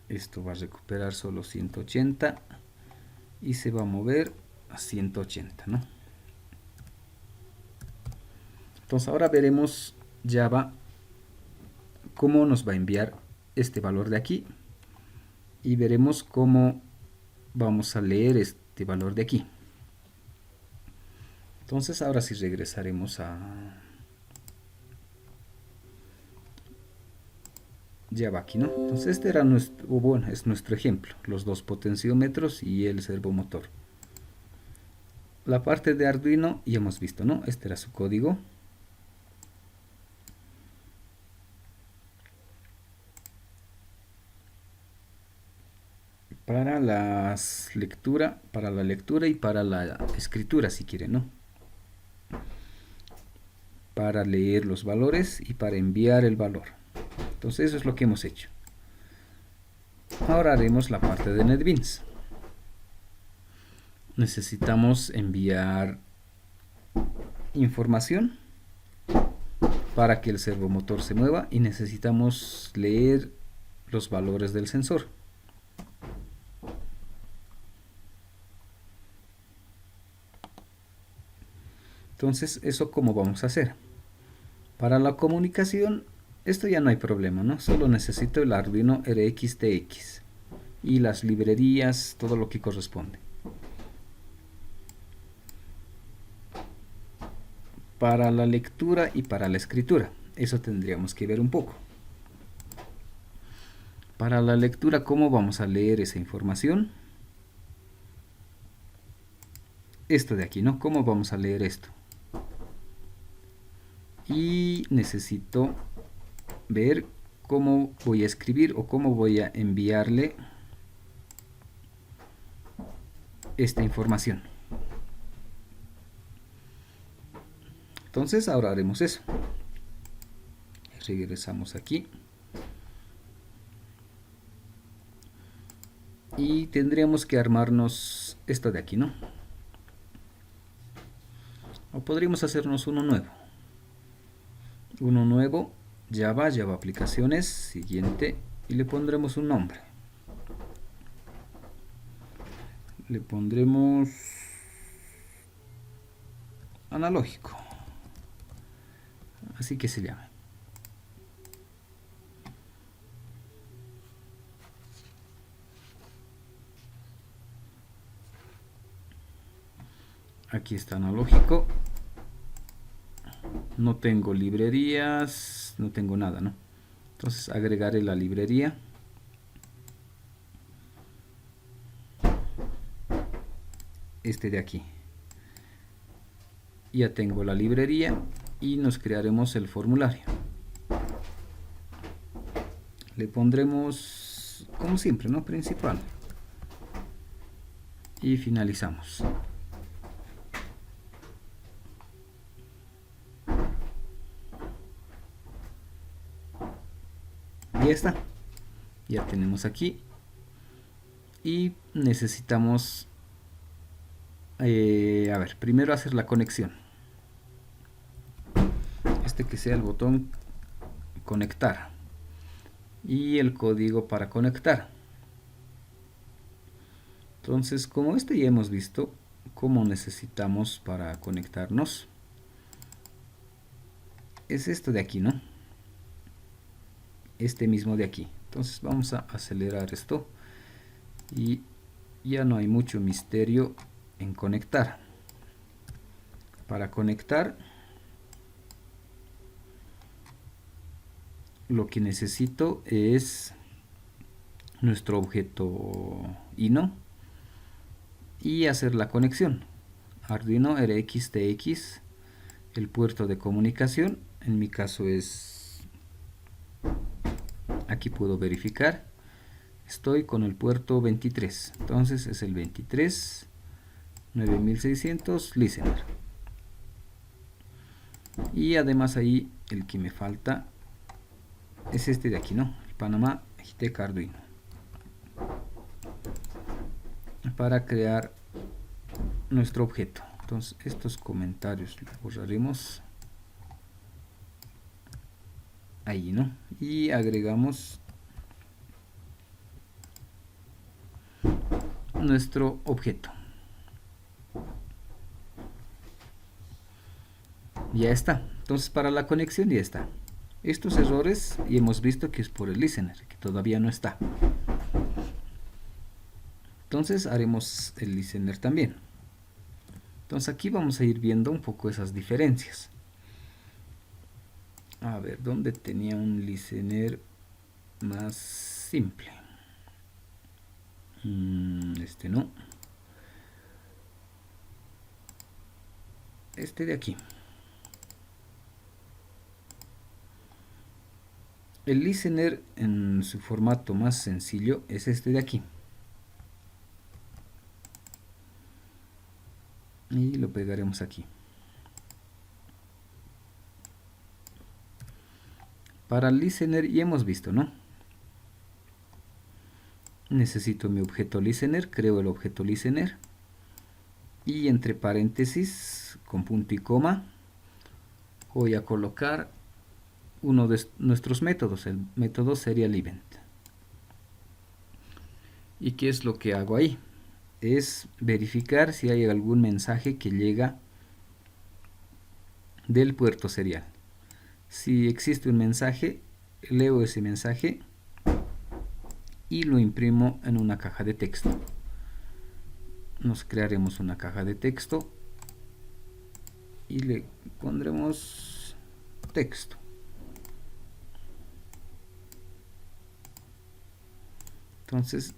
Esto va a recuperar solo 180 y se va a mover a 180, ¿no? Entonces ahora veremos Java cómo nos va a enviar este valor de aquí y veremos cómo vamos a leer este valor de aquí. Entonces ahora sí regresaremos a Java aquí, ¿no? Entonces este era nuestro, bueno, es nuestro ejemplo, los dos potenciómetros y el servomotor. La parte de Arduino ya hemos visto, ¿no? Este era su código. Para la lectura y para la escritura, si quieren, ¿no? Para leer los valores y para enviar el valor. Entonces eso es lo que hemos hecho. Ahora haremos la parte de NetBeans. Necesitamos enviar información para que el servomotor se mueva y necesitamos leer los valores del sensor. Entonces, ¿eso cómo vamos a hacer? Para la comunicación, esto ya no hay problema, ¿no? Solo necesito el Arduino RxTX y las librerías, todo lo que corresponde. Para la lectura y para la escritura, eso tendríamos que ver un poco. Para la lectura, ¿cómo vamos a leer esa información? Esto de aquí, ¿no? ¿Cómo vamos a leer esto? Y necesito ver cómo voy a escribir o cómo voy a enviarle esta información. Entonces ahora haremos eso. Regresamos aquí. Y tendríamos que armarnos esta de aquí, ¿no? O podríamos hacernos uno nuevo. Uno nuevo, Java aplicaciones, siguiente, y le pondremos un nombre. Le pondremos analógico. Así que se llama. Aquí está analógico. No tengo librerías, no tengo nada, ¿no? Entonces agregaré la librería. Este de aquí. Ya tengo la librería y nos crearemos el formulario. Le pondremos, como siempre, ¿no? Principal. Y finalizamos. Ya está. Ya tenemos aquí. Y necesitamos, a ver, primero hacer la conexión. Que sea el botón conectar. Y el código para conectar. Entonces, como ya hemos visto cómo necesitamos para conectarnos. Es esto de aquí, ¿no? Este mismo de aquí. Entonces vamos a acelerar esto. Y ya no hay mucho misterio en conectar. Para conectar, lo que necesito es nuestro objeto INO y hacer la conexión. Arduino RX-TX, el puerto de comunicación, en mi caso es, aquí puedo verificar, estoy con el puerto 23, entonces es el 23 9600 listener. Y además ahí el que me falta es este de aquí, ¿no? El Panamá Hightech Arduino. Para crear nuestro objeto. Entonces estos comentarios los borraremos ahí, ¿no? Y agregamos nuestro objeto. Ya está. Entonces para la conexión ya está. Estos errores y hemos visto que es por el listener, que todavía no está. Entonces haremos el listener también. Entonces aquí vamos a ir viendo un poco esas diferencias. A ver, ¿dónde tenía un listener más simple? Este no. Este de aquí. El listener en su formato más sencillo es este de aquí. Y lo pegaremos aquí. Para el listener ya hemos visto, ¿no? Necesito mi objeto listener, creo el objeto listener. Y entre paréntesis, con punto y coma, voy a colocar uno de nuestros métodos, el método serial event. ¿Y qué es lo que hago ahí? Es verificar si hay algún mensaje que llega del puerto serial. Si existe un mensaje, leo ese mensaje y lo imprimo en una caja de texto. Nos crearemos una caja de texto y le pondremos texto. Entonces,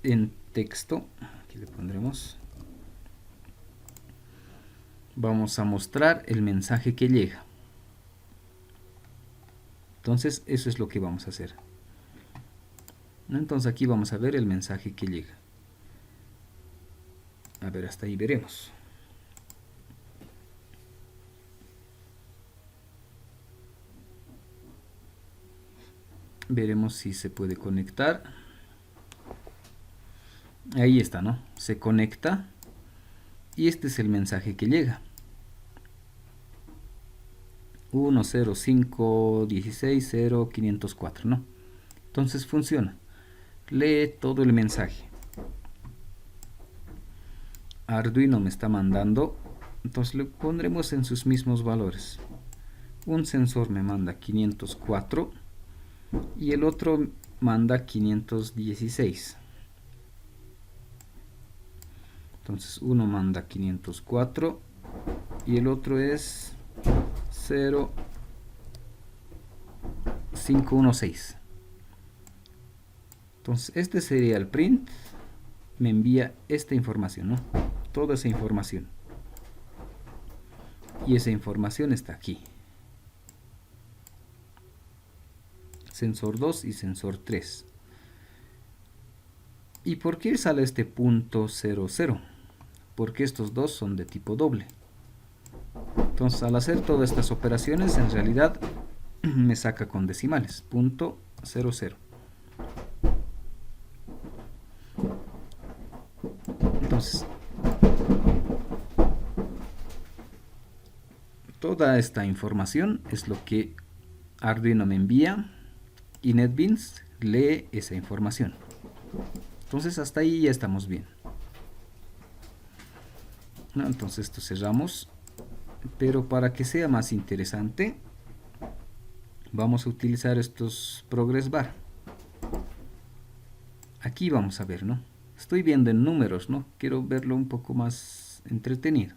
en texto, aquí le pondremos, vamos a mostrar el mensaje que llega. Entonces, eso es lo que vamos a hacer. Entonces, aquí vamos a ver el mensaje que llega. A ver, hasta ahí veremos. Veremos si se puede conectar. Ahí está, ¿no? Se conecta y este es el mensaje que llega. 105.16.0.504, ¿no? Entonces funciona. Lee todo el mensaje. Arduino me está mandando, entonces le pondremos en sus mismos valores. Un sensor me manda 504 y el otro manda 516. Entonces uno manda 504 y el otro es 0516. Entonces este sería el print. Me envía esta información, ¿no? Toda esa información. Y esa información está aquí. Sensor 2 y sensor 3. ¿Y por qué sale este punto 00? Porque estos dos son de tipo doble. Entonces al hacer todas estas operaciones en realidad me saca con decimales. Punto 00. Entonces toda esta información es lo que Arduino me envía y NetBeans lee esa información. Entonces hasta ahí ya estamos bien. ¿No? Entonces esto cerramos, pero para que sea más interesante vamos a utilizar estos Progress Bar. Aquí vamos a ver, ¿no? Estoy viendo en números, ¿no? Quiero verlo un poco más entretenido.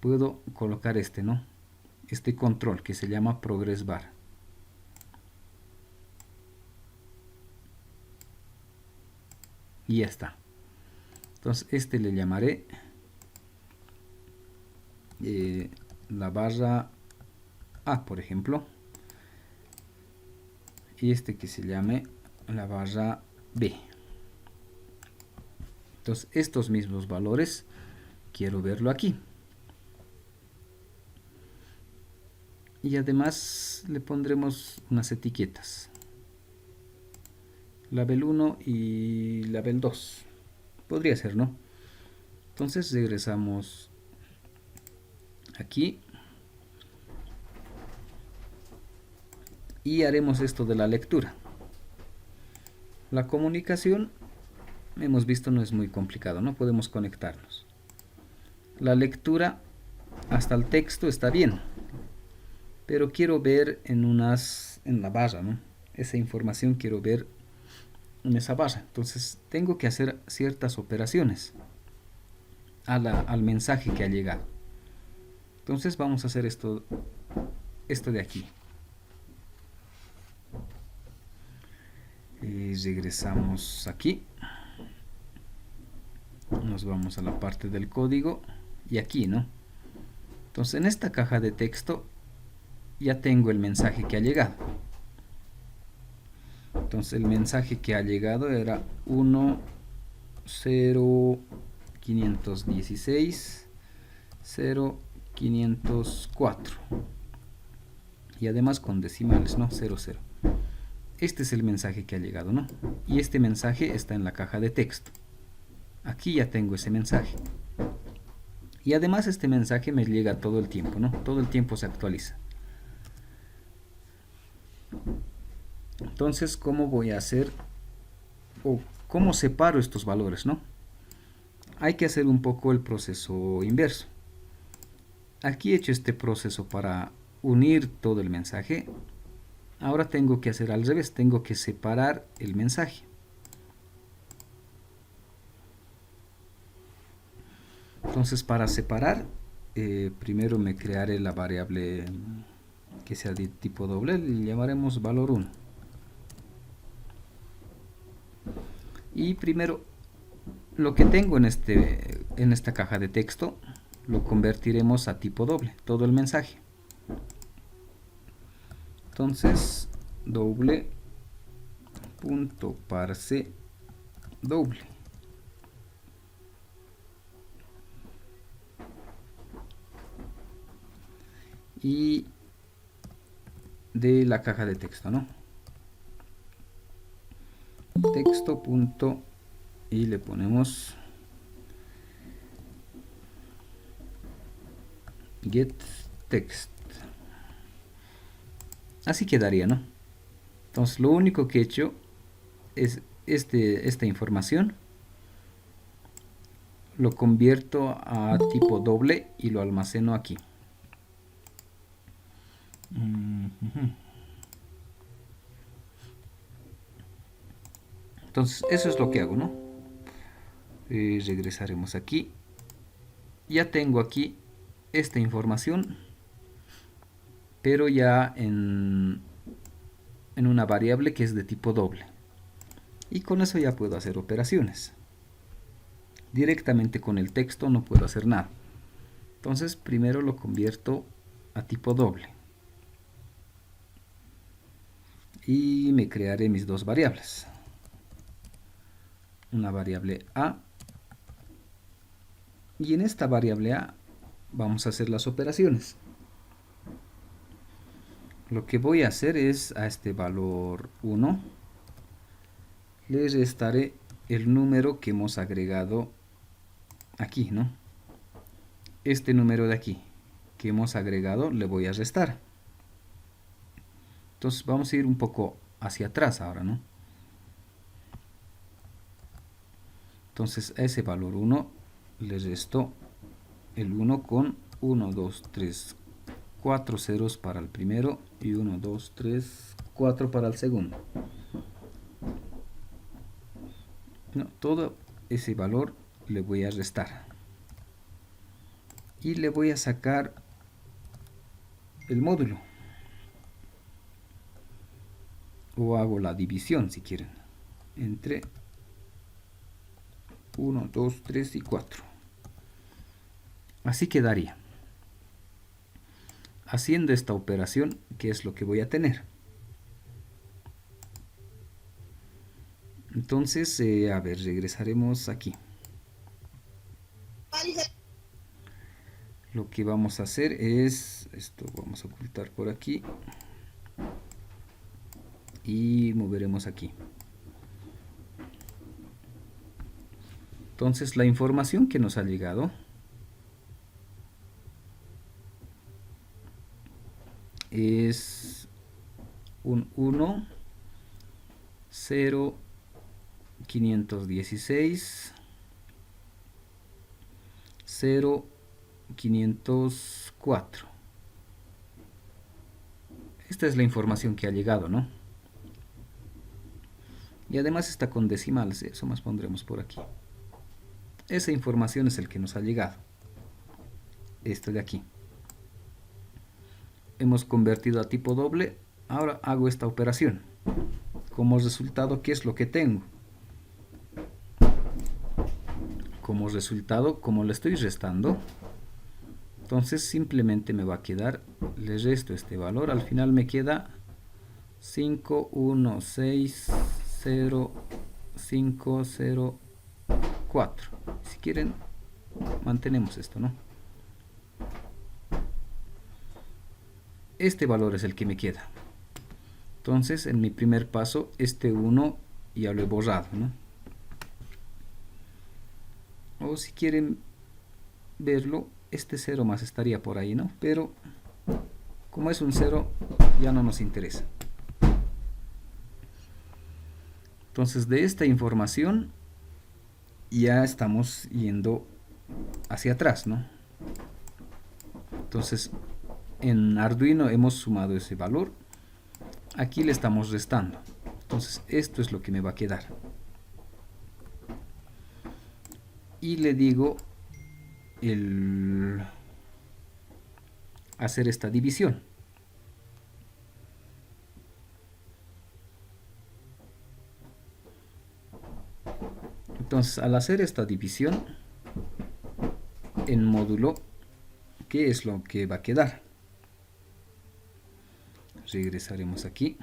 Puedo colocar este, ¿no? Este control que se llama Progress Bar. Y ya está. Entonces este le llamaré la barra A, por ejemplo. Y este que se llame la barra B. Entonces estos mismos valores quiero verlo aquí. Y además le pondremos unas etiquetas. Label 1 y Label 2. Podría ser, ¿no? Entonces regresamos aquí. Y haremos esto de la lectura. La comunicación, hemos visto, no es muy complicado, ¿no? Podemos conectarnos. La lectura hasta el texto está bien. Pero quiero ver en la barra, ¿no? Esa información quiero ver en esa barra. Entonces tengo que hacer ciertas operaciones al mensaje que ha llegado. Entonces vamos a hacer esto de aquí. Regresamos aquí. Nos vamos a la parte del código y aquí, ¿no? Entonces en esta caja de texto ya tengo el mensaje que ha llegado. Entonces el mensaje que ha llegado era 1.0.516 0.504 y además con decimales, ¿no? 00. Este es el mensaje que ha llegado, ¿no? Y este mensaje está en la caja de texto. Aquí ya tengo ese mensaje. Y además este mensaje me llega todo el tiempo, ¿no? Todo el tiempo se actualiza. Entonces, ¿cómo voy a hacer o cómo separo estos valores, ¿no? Hay que hacer un poco el proceso inverso. Aquí he hecho este proceso para unir todo el mensaje. Ahora tengo que hacer al revés, tengo que separar el mensaje. Entonces para separar, primero me crearé la variable que sea de tipo doble, le llamaremos valor 1. Y primero lo que tengo en esta caja de texto lo convertiremos a tipo doble, todo el mensaje. Entonces doble punto parse doble. Y de la caja de texto, ¿no? texto punto y le ponemos get text. Así quedaría, ¿no? Entonces lo único que he hecho es esta información lo convierto a tipo doble y lo almaceno aquí. Entonces eso es lo que hago, ¿no? Regresaremos aquí. Ya tengo aquí esta información, pero ya en una variable que es de tipo doble. Y con eso ya puedo hacer operaciones. Directamente con el texto no puedo hacer nada. Entonces primero lo convierto a tipo doble. Y me crearé mis dos variables. Una variable A. Y en esta variable A vamos a hacer las operaciones. Lo que voy a hacer es a este valor 1 le restaré el número que hemos agregado aquí, ¿no? Este número de aquí que hemos agregado le voy a restar. Entonces vamos a ir un poco hacia atrás ahora, ¿no? Entonces a ese valor 1 le resto el 1 con 1, 2, 3, 4 ceros para el primero y 1, 2, 3, 4 para el segundo. No, todo ese valor le voy a restar. Y le voy a sacar el módulo. O hago la división si quieren. Entre 1, 2, 3 y 4. Así quedaría. Haciendo esta operación, ¿qué es lo que voy a tener? Entonces, a ver, regresaremos aquí. Lo que vamos a hacer es, esto vamos a ocultar por aquí. Y moveremos aquí. Entonces, la información que nos ha llegado es un 1, 0, 516, 0, 504. Esta es la información que ha llegado, ¿no? Y además está con decimales, eso más pondremos por aquí. Esa información es el que nos ha llegado. Esto de aquí. Hemos convertido a tipo doble. Ahora hago esta operación. Como resultado, ¿qué es lo que tengo? Como resultado, como le estoy restando, entonces simplemente me va a quedar, le resto este valor, al final me queda 5, 1, 6, 0, 5, 0, 4. Si quieren, mantenemos esto, ¿no? Este valor es el que me queda. Entonces, en mi primer paso, este 1 ya lo he borrado, ¿no? O si quieren verlo, este 0 más estaría por ahí, ¿no? Pero como es un 0, ya no nos interesa. Entonces, de esta información ya estamos yendo hacia atrás, ¿no? Entonces, en Arduino hemos sumado ese valor. Aquí le estamos restando. Entonces, esto es lo que me va a quedar. Y le digo hacer esta división. Entonces, al hacer esta división en módulo, ¿qué es lo que va a quedar? Regresaremos aquí.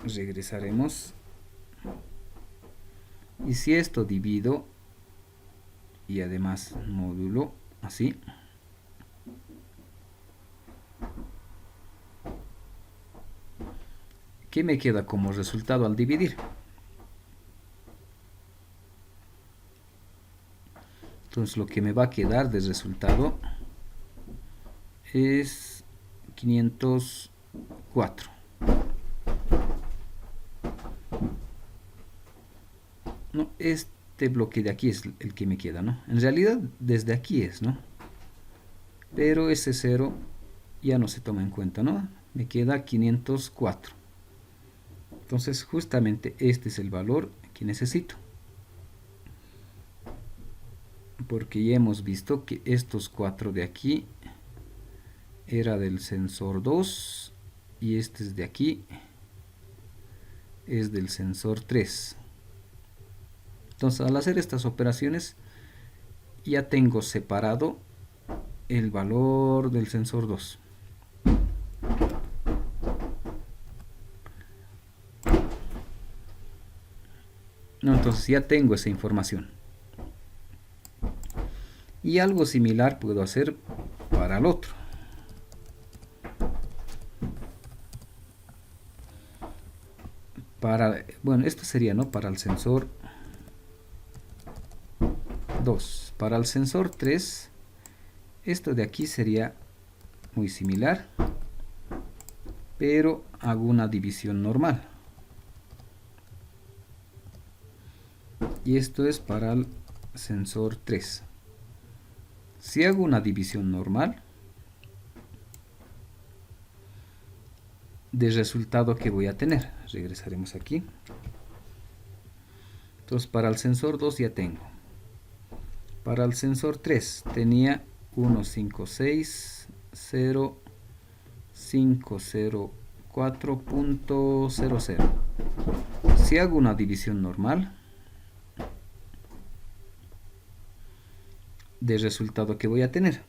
Regresaremos. Y si esto divido y además módulo así, ¿Qué me queda como resultado al dividir? Entonces lo que me va a quedar de resultado es 504. No, este bloque de aquí es el que me queda, ¿no? En realidad desde aquí es, ¿no? Pero ese 0 ya no se toma en cuenta, ¿no? Me queda 504. Entonces justamente este es el valor que necesito. Porque ya hemos visto que estos 4 de aquí era del sensor 2 y este es de aquí es del sensor 3. Entonces al hacer estas operaciones ya tengo separado el valor del sensor 2. No, entonces ya tengo esa información. Y algo similar puedo hacer para el otro. Bueno, esto sería, ¿no? Para el sensor 2. Para el sensor 3, esto de aquí sería muy similar, pero hago una división normal. Y esto es para el sensor 3. Si hago una división normal, de resultado que voy a tener, regresaremos aquí. Entonces para el sensor 2 ya tengo. Para el sensor 3 tenía 156.0.504.00. Si hago una división normal, de resultado que voy a tener.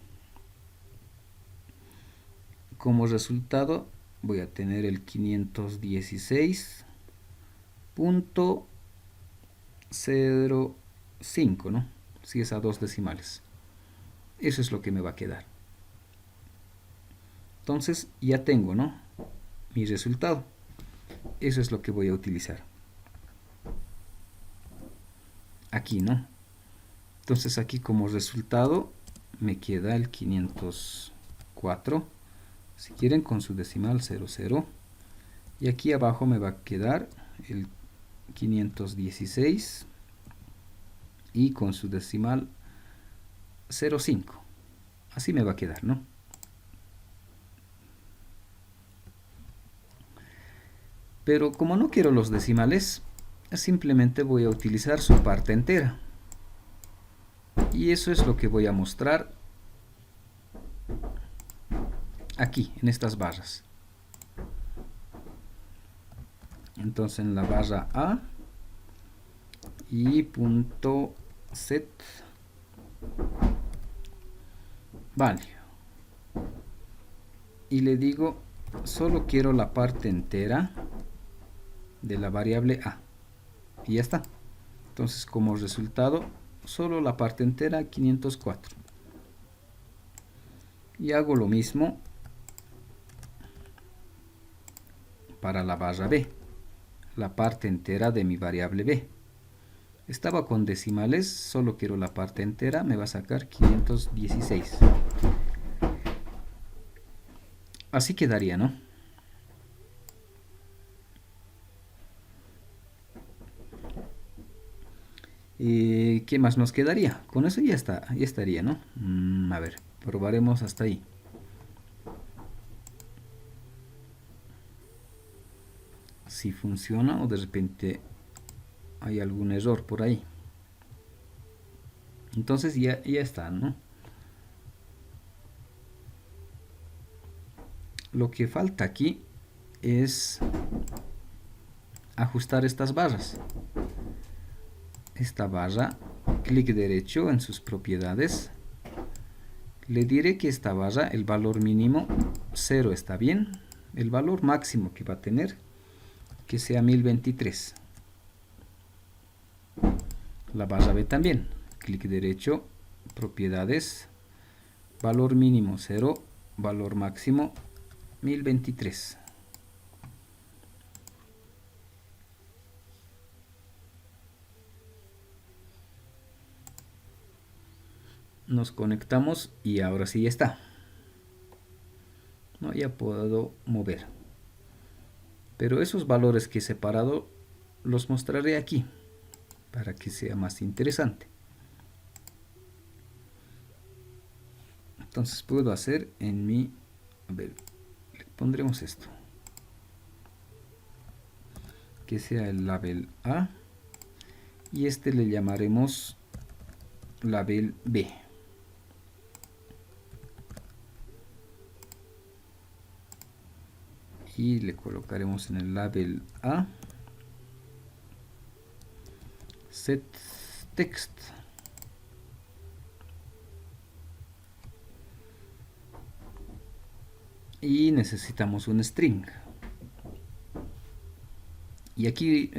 Como resultado voy a tener el 516.05, ¿no? Si es a 2 decimales. Eso es lo que me va a quedar. Entonces ya tengo, ¿no? Mi resultado. Eso es lo que voy a utilizar. Aquí, ¿no? Entonces aquí como resultado me queda el 504. Si quieren con su decimal 00. Y aquí abajo me va a quedar el 516 y con su decimal 0,5. Así me va a quedar, ¿no? Pero como no quiero los decimales, simplemente voy a utilizar su parte entera. Y eso es lo que voy a mostrar aquí, en estas barras. Entonces en la barra A y punto set value. Y le digo, solo quiero la parte entera de la variable A. Y ya está. Entonces como resultado, solo la parte entera 504. Y hago lo mismo para la barra B, la parte entera de mi variable B. Estaba con decimales, solo quiero la parte entera, me va a sacar 516. Así quedaría, ¿no? ¿Qué más nos quedaría? Con eso ya está, ya estaría, ¿no? A ver, probaremos hasta ahí. Si funciona o de repente hay algún error por ahí. Entonces ya está, ¿no? Lo que falta aquí es ajustar estas barras. Esta barra, clic derecho en sus propiedades. Le diré que esta barra, el valor mínimo 0 está bien. El valor máximo que va a tener, que sea 1023. La barra B también. Clic derecho, propiedades, valor mínimo 0, valor máximo 1023. Nos conectamos y ahora sí ya está. ¿No? Ya puedo mover. Pero esos valores que he separado los mostraré aquí para que sea más interesante. Entonces puedo hacer en mi... A ver, le pondremos esto. Que sea el label A. Y este le llamaremos label B. Y le colocaremos en el label A set text. Y necesitamos un string. Y aquí,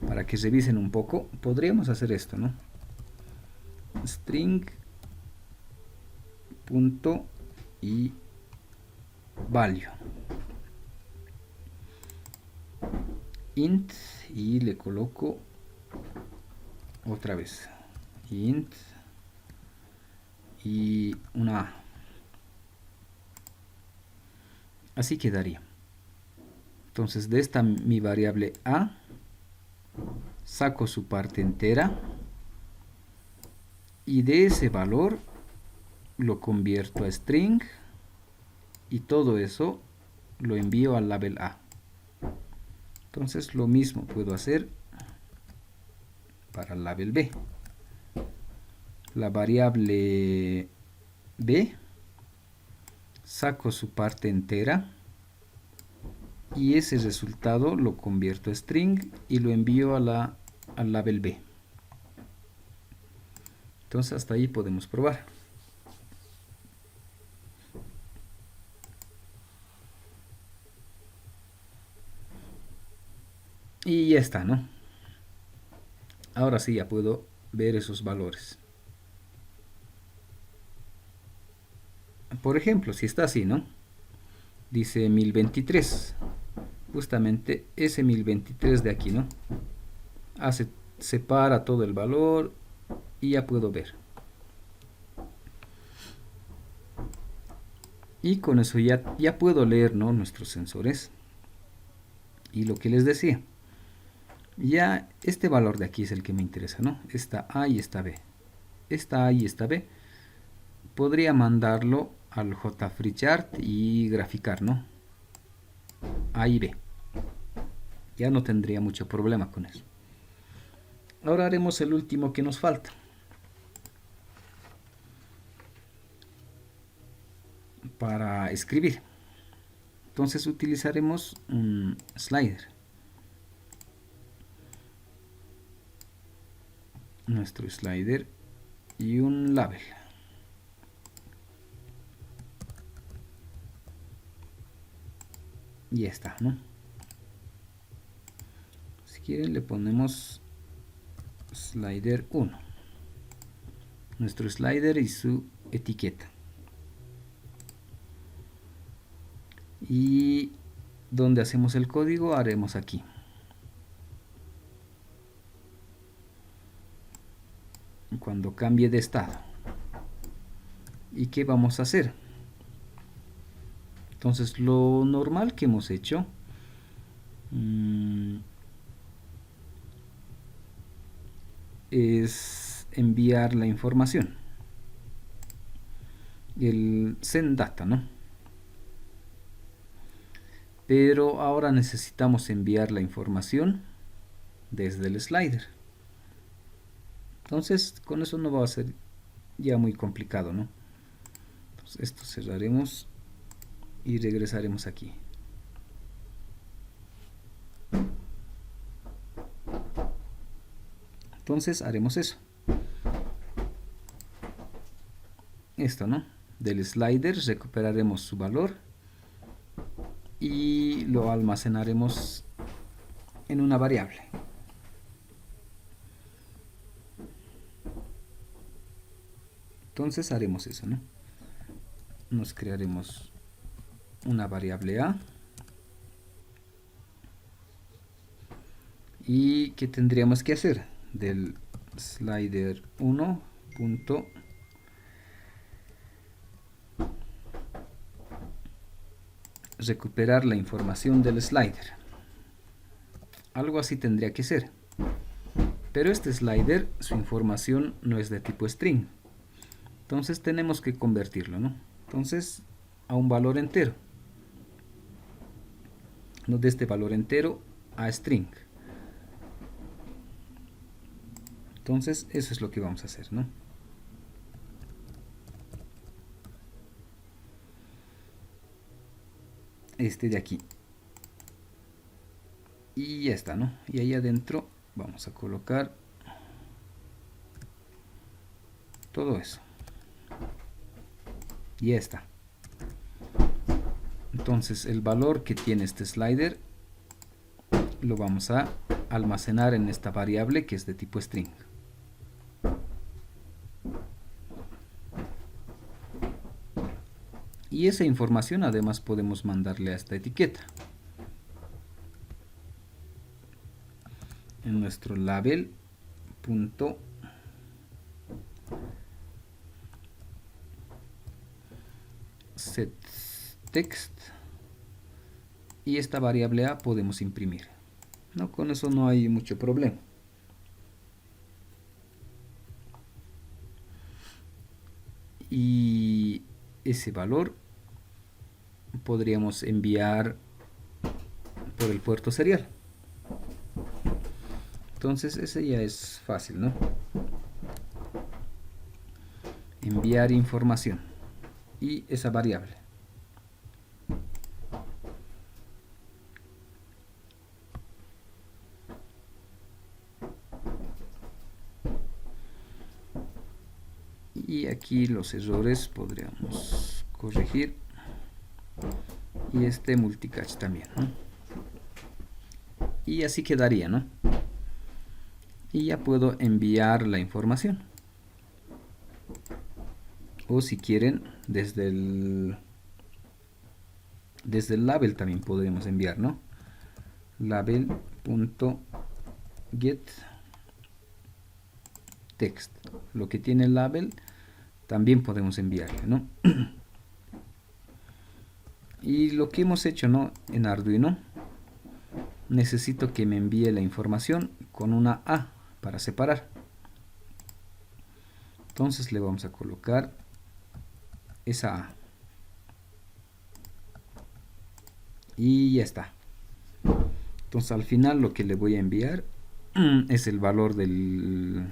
para que revisen un poco, podríamos hacer esto, ¿no? String punto y value int, y le coloco otra vez int y una A. Así quedaría. Entonces de esta mi variable A saco su parte entera y de ese valor lo convierto a string y todo eso lo envío al label A. Entonces lo mismo puedo hacer para el label B. La variable B saco su parte entera y ese resultado lo convierto a string y lo envío a al label B. Entonces hasta ahí podemos probar. Y ya está, ¿no? Ahora sí ya puedo ver esos valores. Por ejemplo, si está así, ¿no? Dice 1023. Justamente ese 1023 de aquí, ¿no? Separa todo el valor y ya puedo ver. Y con eso ya puedo leer, ¿no? Nuestros sensores. Y lo que les decía. Ya este valor de aquí es el que me interesa, ¿no? Esta A y esta B. Esta A y esta B. Podría mandarlo al JFreeChart y graficar, ¿no? A y B. Ya no tendría mucho problema con eso. Ahora haremos el último que nos falta. Para escribir. Entonces utilizaremos un slider. Nuestro slider y un label. Y ya está, ¿no? Si quieren le ponemos slider 1. Nuestro slider y su etiqueta. Y donde hacemos el código haremos aquí. Cuando cambie de estado. ¿Y qué vamos a hacer? Entonces lo normal que hemos hecho es enviar la información, el send data, ¿no? Pero ahora necesitamos enviar la información desde el slider. Entonces con eso no va a ser ya muy complicado, ¿no? Entonces, esto cerraremos y regresaremos aquí. Entonces haremos eso. Esto, ¿no? Del slider recuperaremos su valor y lo almacenaremos en una variable. Entonces haremos eso, ¿no? Nos crearemos una variable A. ¿Y qué tendríamos que hacer? Del slider 1 punto recuperar la información del slider. Algo así tendría que ser. Pero este slider, su información no es de tipo string. Entonces tenemos que convertirlo, ¿no? Entonces, a un valor entero. No, de este valor entero a string. Entonces, eso es lo que vamos a hacer, ¿no? Este de aquí. Y ya está, ¿no? Y ahí adentro vamos a colocar todo eso. Y ya está. Entonces el valor que tiene este slider lo vamos a almacenar en esta variable que es de tipo string. Y esa información además podemos mandarle a esta etiqueta. En nuestro label punto set text, y esta variable a podemos imprimir, ¿no? Con eso no hay mucho problema. Y ese valor podríamos enviar por el puerto serial. Entonces ese ya es fácil, ¿no? Enviar información y esa variable. Y aquí los errores podríamos corregir. Y este multicatch también, ¿no? Y así quedaría, ¿no? Y ya puedo enviar la información. O si quieren, desde el label también podremos enviar, ¿no? Label.get text. Lo que tiene el label también podemos enviarle, ¿no? Y lo que hemos hecho, ¿no? En Arduino, necesito que me envíe la información con una A para separar. Entonces le vamos a colocar esa A. Y ya está. Entonces al final lo que le voy a enviar es el valor del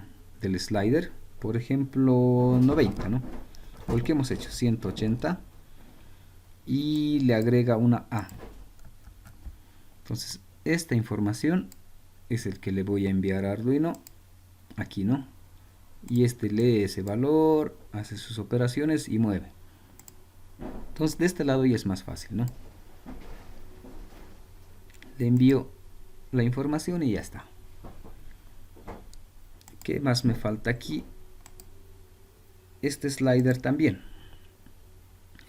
slider. Por ejemplo, 90, ¿no? O el que hemos hecho, 180. Y le agrega una A. Entonces esta información es el que le voy a enviar a Arduino. Aquí, ¿no? Y este lee ese valor, hace sus operaciones y mueve. Entonces de este lado ya es más fácil, ¿no? Le envío la información y ya está. ¿Qué más me falta aquí? Este slider también.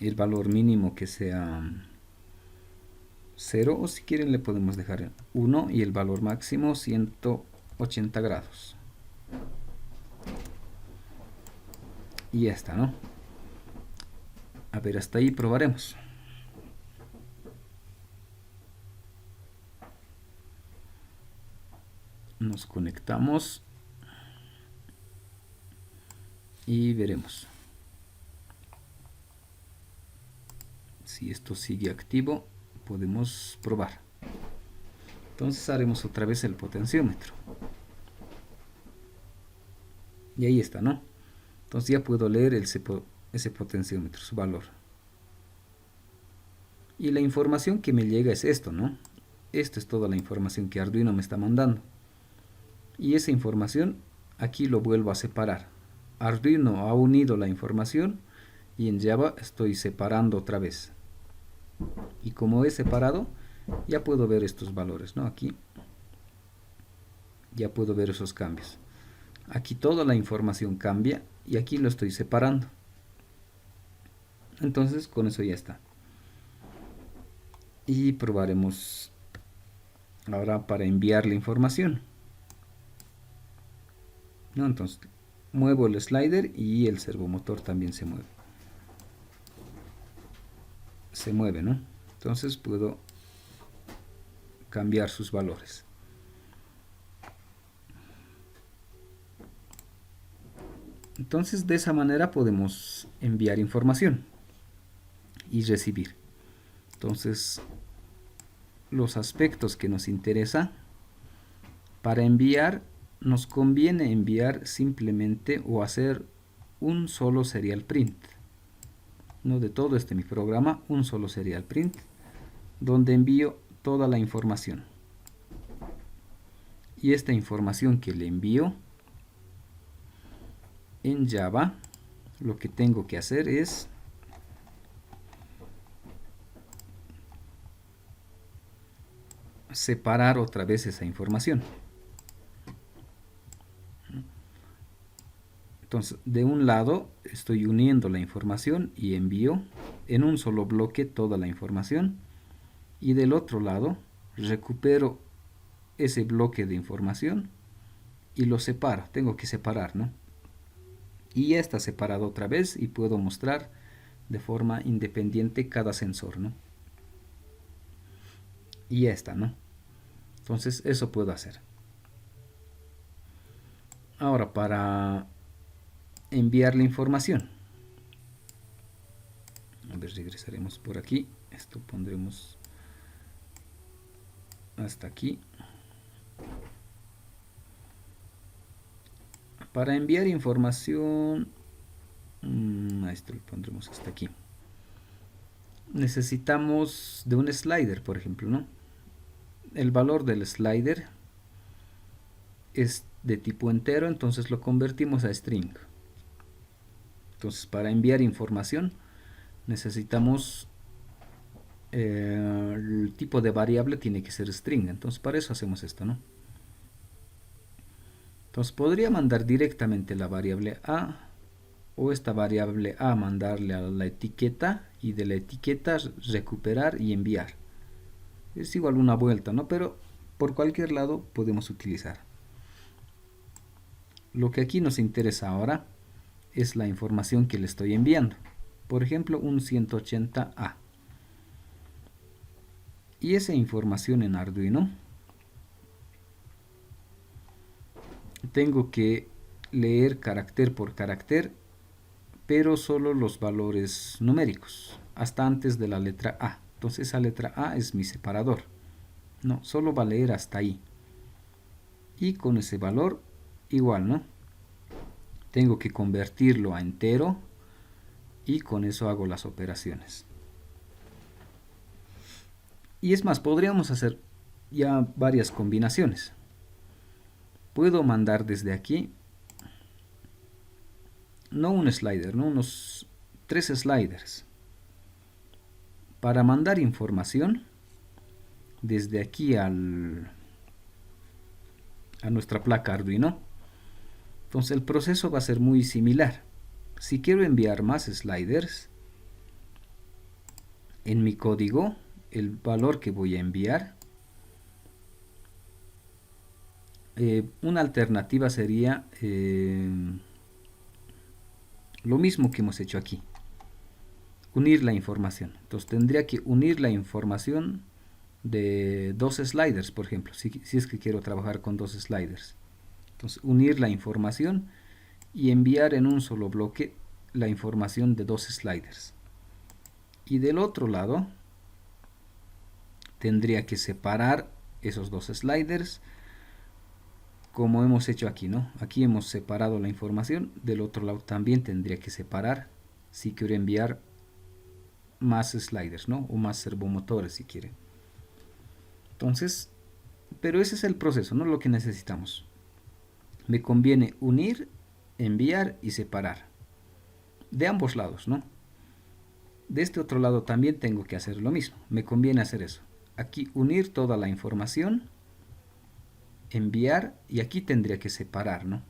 El valor mínimo que sea 0, o si quieren le podemos dejar 1, y el valor máximo 180 grados. Y ya está, ¿no? A ver, hasta ahí probaremos. Nos conectamos y veremos si esto sigue activo. Podemos probar. Entonces haremos otra vez el potenciómetro y ahí está, ¿no? Entonces ya puedo leer ese potenciómetro, su valor, y la información que me llega es esto, ¿no? Esto es toda la información que Arduino me está mandando, y esa información aquí lo vuelvo a separar. Arduino ha unido la información y en Java estoy separando otra vez, y como he separado ya puedo ver estos valores, ¿no? Aquí ya puedo ver esos cambios. Aquí toda la información cambia y aquí lo estoy separando. Entonces con eso ya está. Y probaremos ahora para enviar la información, ¿no? Entonces muevo el slider y el servomotor también se mueve. Se mueve, ¿no? Entonces puedo cambiar sus valores. Entonces de esa manera podemos enviar información y recibir. Entonces los aspectos que nos interesa para enviar, nos conviene enviar simplemente o hacer un solo serial print. No de todo mi programa, un solo serial print, donde envío toda la información. Y esta información que le envío en Java, lo que tengo que hacer es separar otra vez esa información. Entonces, de un lado estoy uniendo la información y envío en un solo bloque toda la información, y del otro lado recupero ese bloque de información y lo separo. Tengo que separar, ¿no? Y ya está separado otra vez y puedo mostrar de forma independiente cada sensor, ¿no? Y ya está, ¿no? Entonces eso puedo hacer. Ahora, para enviar la información, a ver, regresaremos por aquí. Esto pondremos hasta aquí. Para enviar información, esto lo pondremos hasta aquí. Necesitamos de un slider, por ejemplo, ¿no? El valor del slider es de tipo entero, entonces lo convertimos a string. Entonces, para enviar información necesitamos el tipo de variable tiene que ser string. Entonces, para eso hacemos esto, ¿no? Entonces, podría mandar directamente la variable a, o esta variable a mandarle a la etiqueta, y de la etiqueta recuperar y enviar. Es igual una vuelta, ¿no? Pero por cualquier lado podemos utilizar. Lo que aquí nos interesa ahora es la información que le estoy enviando. Por ejemplo, un 180A. Y esa información en Arduino tengo que leer carácter por carácter, pero solo los valores numéricos, hasta antes de la letra A. Entonces esa letra A es mi separador. No, solo va a leer hasta ahí. Y con ese valor, igual, ¿no? Tengo que convertirlo a entero y con eso hago las operaciones. Y es más, podríamos hacer ya varias combinaciones. Puedo mandar desde aquí, no un slider, ¿no? Unos 3 sliders. Para mandar información desde aquí a nuestra placa Arduino. Entonces el proceso va a ser muy similar. Si quiero enviar más sliders, en mi código, el valor que voy a enviar, una alternativa sería lo mismo que hemos hecho aquí. Unir la información. Entonces tendría que unir la información de 2 sliders, por ejemplo, si es que quiero trabajar con 2 sliders. Entonces unir la información y enviar en un solo bloque la información de 2 sliders. Y del otro lado tendría que separar esos 2 sliders como hemos hecho aquí, ¿no? Aquí hemos separado la información, del otro lado también tendría que separar si quiero enviar más sliders, ¿no? O más servomotores si quiere. Entonces, pero ese es el proceso, ¿no? Lo que necesitamos. Me conviene unir, enviar y separar. De ambos lados, ¿no? De este otro lado también tengo que hacer lo mismo. Me conviene hacer eso. Aquí unir toda la información, enviar, y aquí tendría que separar, ¿no?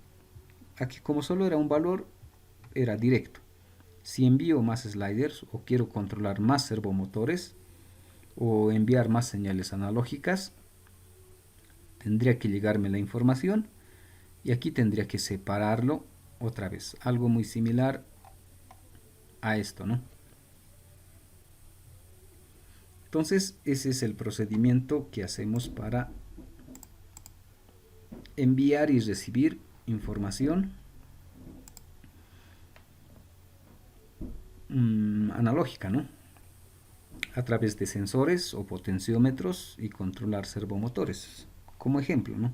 Aquí como solo era un valor, era directo. Si envío más sliders o quiero controlar más servomotores o enviar más señales analógicas, tendría que llegarme la información y aquí tendría que separarlo otra vez. Algo muy similar a esto, ¿no? Entonces ese es el procedimiento que hacemos para enviar y recibir información analógica, ¿no? A través de sensores o potenciómetros y controlar servomotores, como ejemplo, ¿no?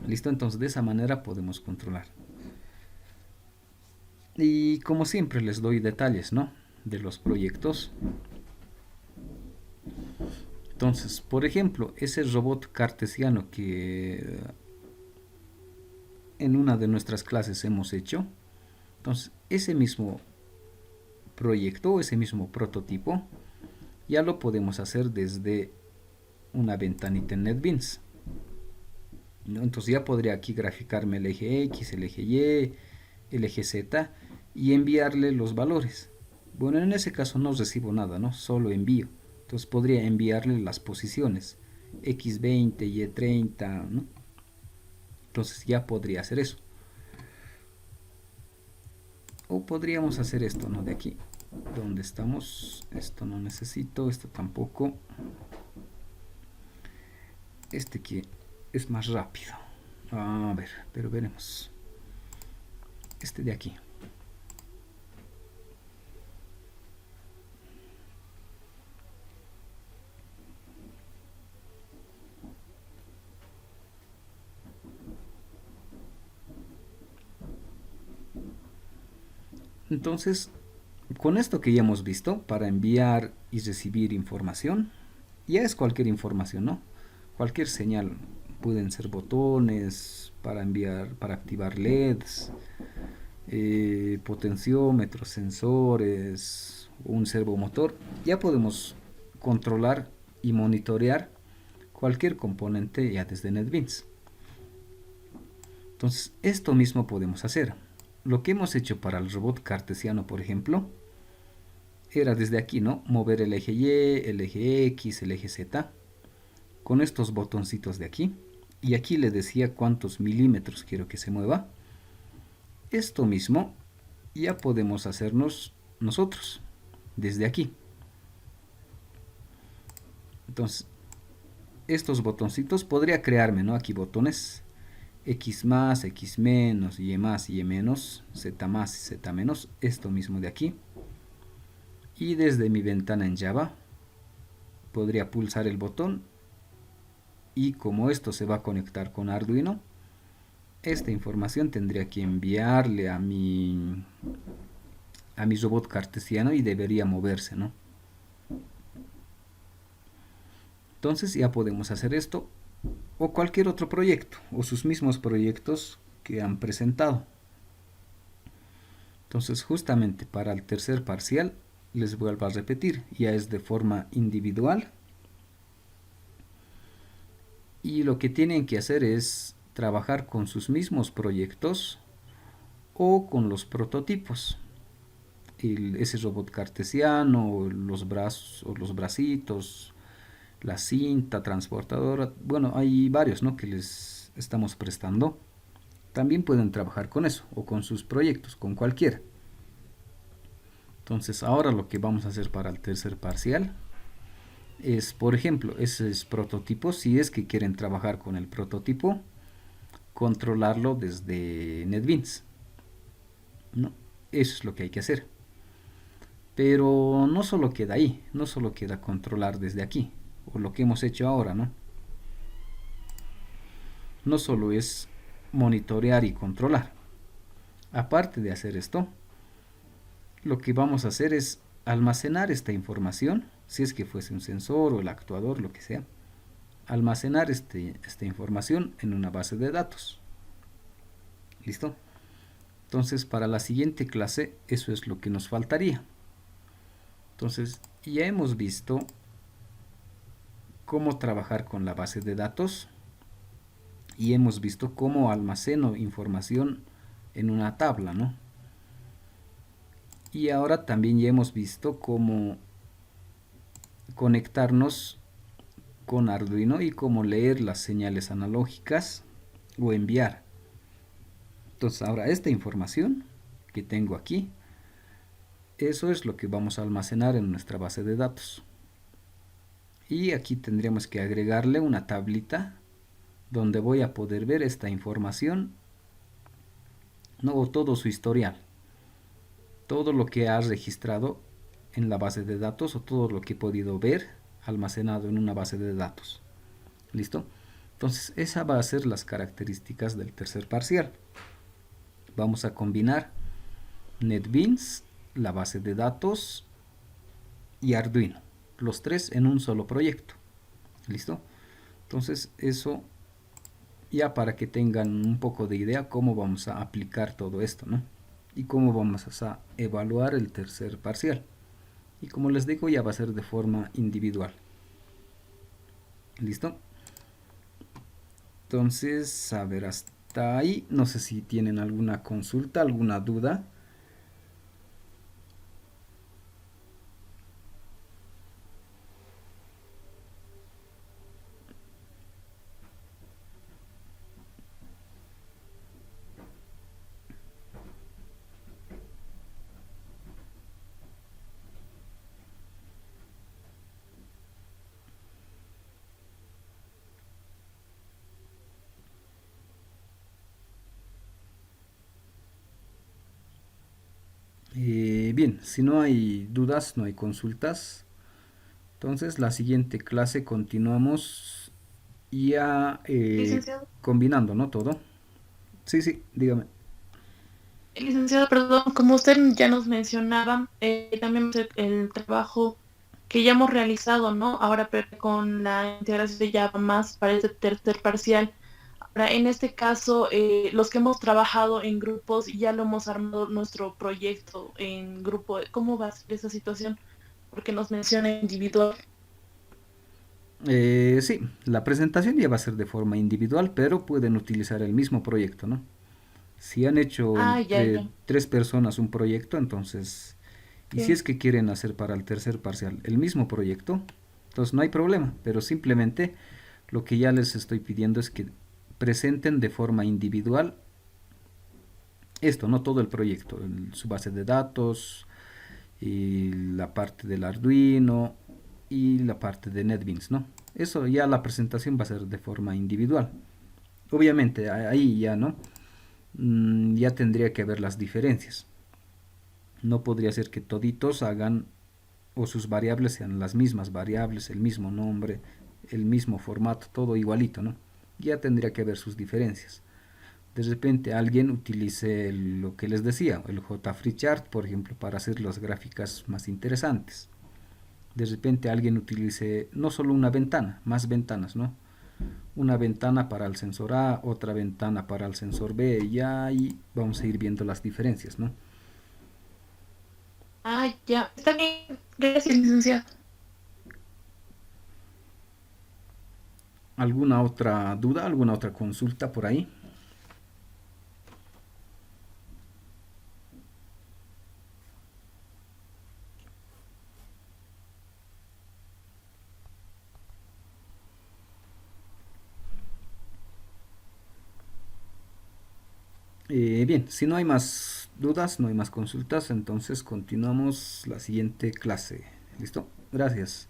Listo, entonces de esa manera podemos controlar. Y como siempre les doy detalles, ¿no?, de los proyectos. Entonces, por ejemplo, ese robot cartesiano que en una de nuestras clases hemos hecho, entonces ese mismo proyecto, ese mismo prototipo, ya lo podemos hacer desde una ventanita en NetBeans, ¿no? Entonces ya podría aquí graficarme el eje X, el eje Y, el eje Z y enviarle los valores. Bueno, en ese caso no recibo nada, ¿no? Solo envío. Entonces podría enviarle las posiciones X20, Y30, ¿no? Entonces ya podría hacer eso. O podríamos hacer esto, ¿no? De aquí, donde estamos. Esto no necesito, esto tampoco. Este que es más rápido. A ver, pero veremos. Este de aquí. Entonces, con esto que ya hemos visto, para enviar y recibir información, ya es cualquier información, ¿no? Cualquier señal. Pueden ser botones para enviar, para activar LEDs, potenciómetros, sensores, un servomotor. Ya podemos controlar y monitorear cualquier componente ya desde NetBeans. Entonces, esto mismo podemos hacer. Lo que hemos hecho para el robot cartesiano, por ejemplo, era desde aquí, ¿no? Mover el eje Y, el eje X, el eje Z, con estos botoncitos de aquí. Y aquí le decía cuántos milímetros quiero que se mueva. Esto mismo ya podemos hacernos nosotros, desde aquí. Entonces, estos botoncitos podría crearme, ¿no? Aquí botones X más, X menos, Y más, Y menos, Z más, Z menos, esto mismo de aquí. Y desde mi ventana en Java podría pulsar el botón y como esto se va a conectar con Arduino, esta información tendría que enviarle a mi robot cartesiano y debería moverse, ¿no? Entonces ya podemos hacer esto o cualquier otro proyecto o sus mismos proyectos que han presentado. Entonces justamente para el tercer parcial les vuelvo a repetir, ya es de forma individual y lo que tienen que hacer es trabajar con sus mismos proyectos o con los prototipos. Ese robot cartesiano, los brazos o los bracitos, la cinta transportadora, bueno, hay varios, ¿no?, que les estamos prestando. También pueden trabajar con eso o con sus proyectos, con cualquiera. Entonces ahora lo que vamos a hacer para el tercer parcial es, por ejemplo, esos prototipos, si es que quieren trabajar con el prototipo, controlarlo desde NetBeans, ¿no? Eso es lo que hay que hacer. Pero no solo queda ahí, no solo queda controlar desde aquí, o lo que hemos hecho ahora, ¿no? No solo es monitorear y controlar. Aparte de hacer esto, lo que vamos a hacer es almacenar esta información, si es que fuese un sensor o el actuador, lo que sea, almacenar esta información en una base de datos. ¿Listo? Entonces, para la siguiente clase, eso es lo que nos faltaría. Entonces, ya hemos visto cómo trabajar con la base de datos y hemos visto cómo almaceno información en una tabla, ¿no? Y ahora también ya hemos visto cómo conectarnos con Arduino y cómo leer las señales analógicas o enviar. Entonces ahora esta información que tengo aquí Eso es lo que vamos a almacenar en nuestra base de datos. Y aquí tendríamos que agregarle una tablita donde voy a poder ver esta información, no, o todo su historial, todo lo que ha registrado en la base de datos o todo lo que he podido ver almacenado en una base de datos. ¿Listo? Entonces, esa va a ser las características del tercer parcial. Vamos a combinar NetBeans, la base de datos y Arduino, los tres en un solo proyecto. ¿Listo? Entonces, eso ya para que tengan un poco de idea cómo vamos a aplicar todo esto, ¿no? Y cómo vamos a evaluar el tercer parcial. Y como les digo, ya va a ser de forma individual. ¿Listo? Entonces, a ver, hasta ahí. No sé si tienen alguna consulta, alguna duda. Bien, si no hay dudas, no hay consultas. Entonces, la siguiente clase continuamos ya
Licenciado,
combinando, ¿no? Todo. Sí, sí, dígame.
licenciado, perdón, como usted ya nos mencionaba, también el trabajo que ya hemos realizado, ¿no? Ahora pero con la integración de Java más para este tercer parcial. Ahora, en este caso, los que hemos trabajado en grupos, ya lo hemos armado nuestro proyecto en grupo. ¿Cómo va a ser esa situación? Porque nos menciona individual.
Sí, la presentación ya va a ser de forma individual, pero pueden utilizar el mismo proyecto, ¿no? Si han hecho
Ah, ya,
entre
ya.
tres personas un proyecto, entonces, y si
Sí.
es que quieren hacer para el tercer parcial el mismo proyecto, entonces no hay problema, pero simplemente lo que ya les estoy pidiendo es que presenten de forma individual esto, no todo el proyecto, su base de datos, y la parte del Arduino y la parte de NetBeans, ¿no? Eso ya la presentación va a ser de forma individual. Obviamente ahí ya, ¿no? Ya tendría que haber las diferencias. No podría ser que toditos hagan o sus variables sean las mismas variables, el mismo nombre, el mismo formato, todo igualito, ¿no? Ya tendría que haber sus diferencias. De repente alguien utilice lo que les decía, el JFreeChart, por ejemplo, para hacer las gráficas más interesantes. De repente alguien utilice no solo una ventana, más ventanas, ¿no? Una ventana para el sensor A, otra ventana para el sensor B, y ahí vamos a ir viendo las diferencias, ¿no?
Ah, ya. Está bien. Gracias, licenciado.
¿Alguna otra duda, alguna otra consulta por ahí? Bien, si no hay más dudas, no hay más consultas, entonces continuamos la siguiente clase. ¿Listo? Gracias.